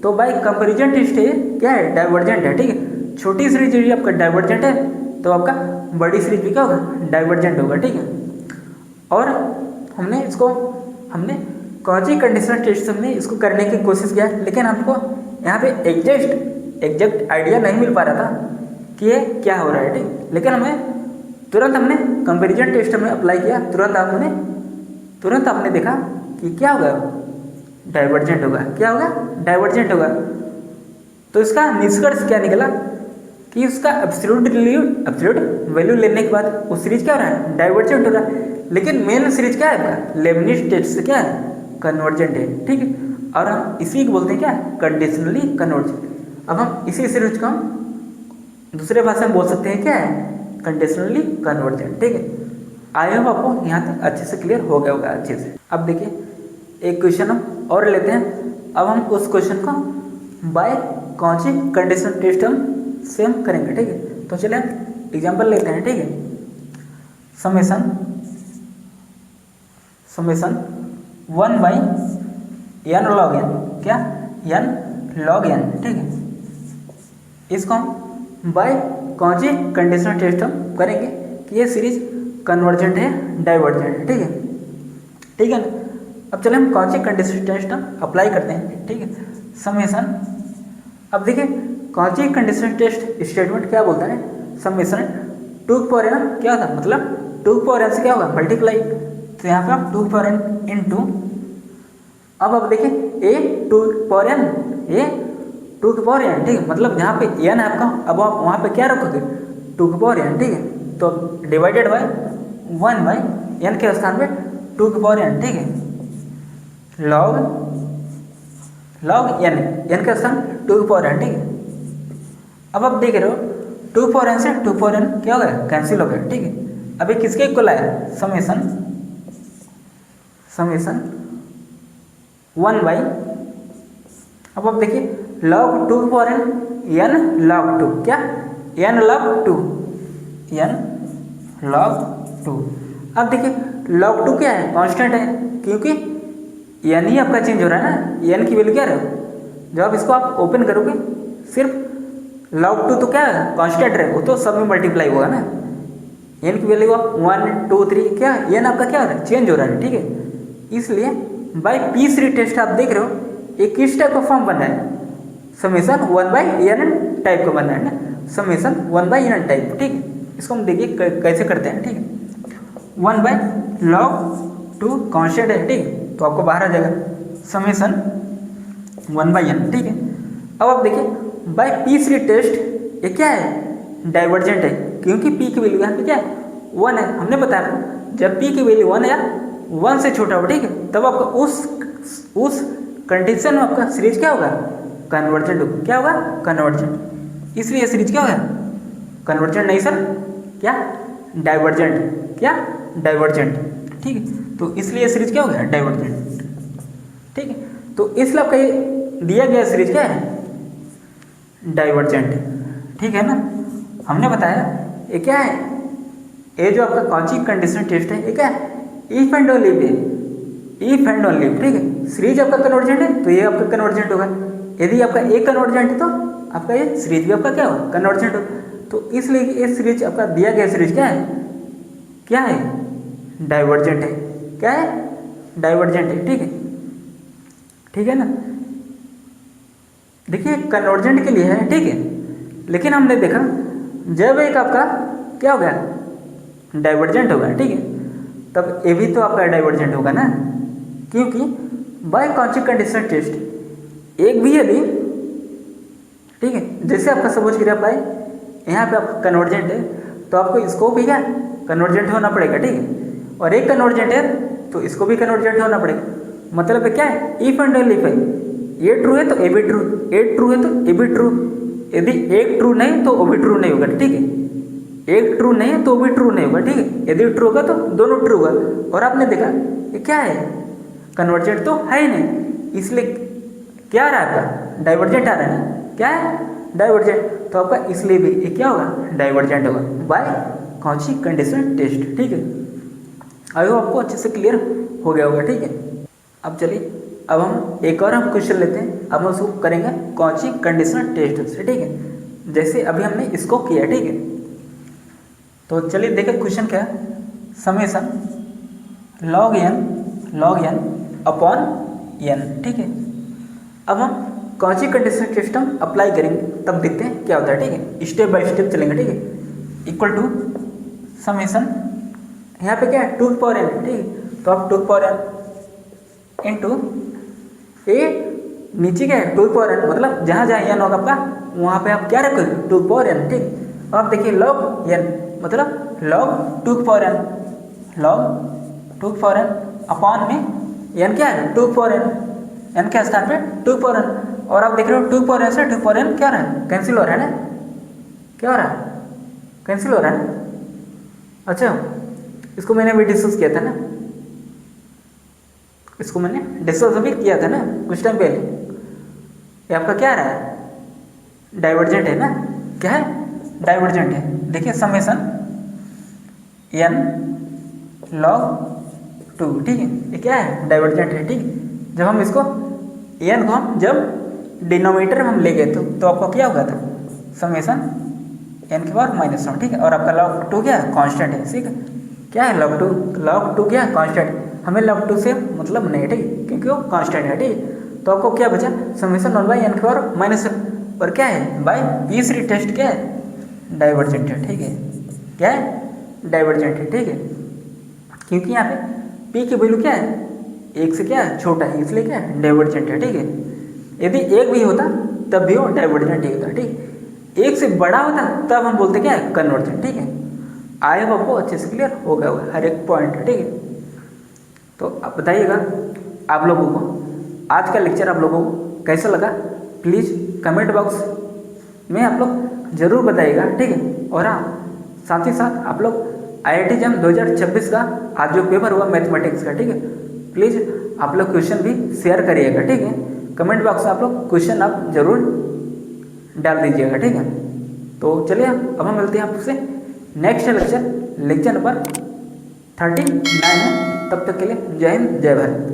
तो बाय कंपैरिजन टेस्ट है क्या है, डाइवर्जेंट है, ठीक है। छोटी सीरीज यदि आपका डाइवर्जेंट है तो आपका बड़ी सीरीज भी क्या होगा, डाइवर्जेंट होगा, ठीक है। और हमने इसको हमने कॉची कंडीशनल टेस्ट हमने इसको करने की कोशिश किया, लेकिन हमको यहाँ पे एग्जैक्ट आइडिया नहीं मिल पा रहा था कि ये क्या हो रहा है, ठीक। लेकिन तुरंत हमने कंपैरिजन टेस्ट हमने अप्लाई किया, तुरंत आपने देखा कि क्या होगा, डाइवर्जेंट होगा, क्या होगा, डाइवर्जेंट होगा। तो इसका निष्कर्ष क्या निकला कि उसका एब्सोल्यूट वैल्यू लेने के बाद वो सीरीज क्या हो रहा है, डाइवर्जेंट हो रहा है। लेकिन मेन सीरीज क्या है आपका, लेबनिज टेस्ट से क्या है, कन्वर्जेंट है, ठीक है। और हम इसी को बोलते हैं क्या, कंडीशनली कन्वर्जेंट। अब हम इसी सीरीज को हम दूसरे भाषा में बोल सकते हैं क्या है, कंडीशनली कन्वर्जेंट, ठीक है। आई होप आपको यहाँ तक अच्छे से क्लियर हो गया होगा अच्छे से। अब देखिए एक क्वेश्चन हम और लेते हैं। अब हम उस क्वेश्चन को बाय कौन सी कंडीशनल टेस्ट हम सेम करेंगे, ठीक है। तो चलिए हम एग्जाम्पल लेते हैं, ठीक है। समेशन 1/n log n, क्या n log n, ठीक है। इसको हम बाय कौन सी कंडीशनल टेस्ट हम करेंगे कि ये सीरीज कन्वर्जेंट है, डाइवर्जेंट है, ठीक है, ठीक है ना। अब चले हम कौन सी कंडीशनल टेस्ट हम अप्लाई करते हैं, ठीक है। समेशन, अब देखिए कौन सी कंडीशनल टेस्ट स्टेटमेंट क्या बोलता है, समेशन 2n क्या था, मतलब 2n से क्या होगा, मल्टीप्लाई। तो यहाँ पे हम 2n इंटू, अब देखिए a 2n, ठीक है, मतलब जहाँ पे n है आपका, अब आप वहाँ पे क्या रखोगे, 2n, ठीक है। तो डिवाइडेड बाय 1/n के स्थान पे 2n, ठीक है, log n का स्थान 2n, ठीक है। अब आप देख रहे हो 2n से 2n क्या हो गया, कैंसिल हो गया, ठीक है। अभी किसके इक्वल आया, समेशन 1 बाई, अब आप देखिए log 2n n log 2, क्या n log 2, n log 2। अब देखिए log 2 क्या है, कांस्टेंट है, क्योंकि n ही आपका चेंज हो रहा है ना, n की वैल्यू क्या रहे, जब आप इसको आप ओपन करोगे सिर्फ log 2 तो क्या है, कांस्टेंट रहे, वो तो सब में मल्टीप्लाई होगा ना। n की वैल्यू आप 1 2 3 क्या n आपका क्या हो रहा है, चेंज हो रहा है, ठीक है। इसलिए बाय पी सीरीज टेस्ट आप देख रहे हो एक किस टाइप का फॉर्म बन रहा है, समेशन 1/n टाइप का बन रहा है ना, समेशन 1/n टाइप, ठीक है। इसको हम देखिए कैसे करते हैं, ठीक है। 1/log 2 कांस्टेंट है, ठीक है, तो आपको बाहर आ जाएगा समेशन 1/n, ठीक है। अब आप देखिए बाय पी सीरीज टेस्ट ये क्या है, डाइवर्जेंट है, क्योंकि पी की वैल्यू यहाँ पे क्या है 1 है, हमने बताया आपको जब p की वैल्यू 1 या 1 से छोटा हो, ठीक है, तब आपका उस कंडीशन में आपका सीरीज क्या होगा, कन्वर्जेंट होगा। क्या होगा, कन्वर्जेंट। इसलिए सीरीज क्या होगा, कन्वर्जेंट नहीं सर, क्या, डाइवर्जेंट। क्या, डाइवर्जेंट, ठीक है। तो इसलिए सीरीज क्या हो गया, डाइवर्जेंट, ठीक है। तो इसलिए आपका ये दिया गया सीरीज क्या है, डाइवर्जेंट, ठीक है ना। हमने बताया ये क्या है, ये जो आपका कॉची कंडीशन टेस्ट है, ये क्या है, if and only pay, if and only, ठीक है। सीरीज आपका कन्वर्जेंट है तो ये आपका कन्वर्जेंट होगा। यदि आपका ए कन्वर्जेंट है तो आपका ये सीरीज भी आपका क्या होगा, कन्वर्जेंट होगा। तो इसलिए ये सीरीज आपका दिया गया सीरीज क्या है, क्या है, डाइवर्जेंट है। क्या है, डाइवर्जेंट है, ठीक है, ठीक है ना। देखिए कन्वर्जेंट के लिए है, ठीक है, लेकिन हमने देखा जब एक आपका क्या हो गया, डाइवर्जेंट होगा, ठीक है, तब ये भी तो आपका डाइवर्जेंट होगा ना, क्योंकि बाय कॉची कंडीशन टेस्ट एक भी यदि, ठीक है, जैसे आपका सपोज करिए बाय यहाँ पे आपका कन्वर्जेंट है तो आपको इसको भी क्या कन्वर्जेंट होना पड़ेगा, ठीक है, और एक कन्वर्जेंट है तो इसको भी कन्वर्जेंट होना पड़ेगा। मतलब क्या है, इफ एंड ओनली इफ है, ये ट्रू है तो ए भी ट्रू, ए ट्रू है तो ए भी ट्रू, यदि एक ट्रू नहीं तो वो भी ट्रू नहीं होगा, ठीक है, एक ट्रू नहीं है तो वो भी ट्रू नहीं होगा, ठीक है, यदि ट्रू होगा तो दोनों ट्रू होगा। और आपने देखा ये क्या है, कन्वर्जेंट तो है ही नहीं, इसलिए क्या आ रहा है आपका, डाइवर्जेंट आ रहा है ना, क्या है, डाइवर्जेंट। तो आपका इसलिए भी ये क्या होगा, डाइवर्जेंट होगा बाय कॉची कंडीशन टेस्ट, ठीक है। आई होप आपको अच्छे से क्लियर हो गया होगा, ठीक है। अब चलिए अब हम एक और हम क्वेश्चन लेते हैं, अब हम उसको करेंगे कॉची कंडीशन टेस्ट से, ठीक है, जैसे अभी हमने इसको किया, ठीक है। तो चलिए देखें क्वेश्चन क्या है, summation log n upon n, ठीक है। अब हम कॉची कंडीशन सिस्टम अप्लाई करेंगे तब देखते हैं क्या होता है, ठीक है, स्टेप बाय स्टेप चलेंगे, ठीक है। इक्वल टू समेशन, यहाँ पे क्या है 2 पावर n, ठीक है, तो आप 2 पावर n इंटू ए, नीचे क्या है 2 पावर n, मतलब जहाँ जहाँ n होगा आपका वहाँ पे आप क्या रखोगे 2 पावर n, ठीक। अब आप देखिए log n मतलब log 2 power n, log 2 power n upon में n क्या है 2 पावर n के स्थान पे 2 पावर n, और आप देख रहे हो 2 पावर n से 2 पावर n क्या हो रहा है, कैंसिल हो रहा है ना, क्या हो रहा है, कैंसिल हो रहा है ना। अच्छा, इसको मैंने अभी डिस्कस किया था ना, इसको मैंने डिस्कस अभी किया था ना कुछ टाइम पहले। ये आपका क्या आ रहा है, डाइवर्जेंट है ना, क्या है, डाइवर्जेंट है। देखिए समेशन n log 2, ठीक है, ये क्या है, डाइवर्जेंट है, ठीक है। जब हम इसको n को हम जब डिनोमिनेटर में हम ले गए तो आपको क्या होगा था, समेशन n के पावर -1, ठीक है, और आपका log 2 क्या है, कांस्टेंट है, ठीक है, क्या है log 2 क्या है, कांस्टेंट। हमें log 2 से मतलब नहीं है, ठीक है, क्योंकि वो कांस्टेंट है, ठीक है। तो आपको क्या बचा, समेशन 1/n के पावर -1, और क्या है बाय तीसरी टेस्ट क्या है, डाइवर्जेंट है, ठीक है, क्या है, डाइवर्जेंट है, ठीक है, क्योंकि यहाँ पे p की वैल्यू क्या है, 1 से क्या है छोटा है, इसलिए क्या है, डाइवर्जेंट है, ठीक है। यदि 1 भी होता तब भी वो डाइवर्जेंट ही होता, ठीक। 1 से बड़ा होता तब हम बोलते क्या है, कन्वर्जेंट, ठीक है। आई होप आपको अच्छे से क्लियर हो गया होगा हर एक पॉइंट, ठीक है। तो आप बताइएगा आप लोगों को आज का लेक्चर आप लोगों को कैसा लगा, प्लीज़ कमेंट बॉक्स में आप लोग ज़रूर बताइएगा, ठीक है। और हाँ, साथ ही साथ आप लोग IIT JAM 2026 का आज जो पेपर हुआ मैथमेटिक्स का, ठीक है, प्लीज़ आप लोग क्वेश्चन भी शेयर करिएगा, ठीक है। कमेंट बॉक्स में आप लोग क्वेश्चन आप जरूर डाल दीजिएगा, ठीक है। तो चलिए अब हम मिलते हैं आपसे नेक्स्ट लेक्चर नंबर 39 में, तब तक के लिए जय हिंद जय भारत।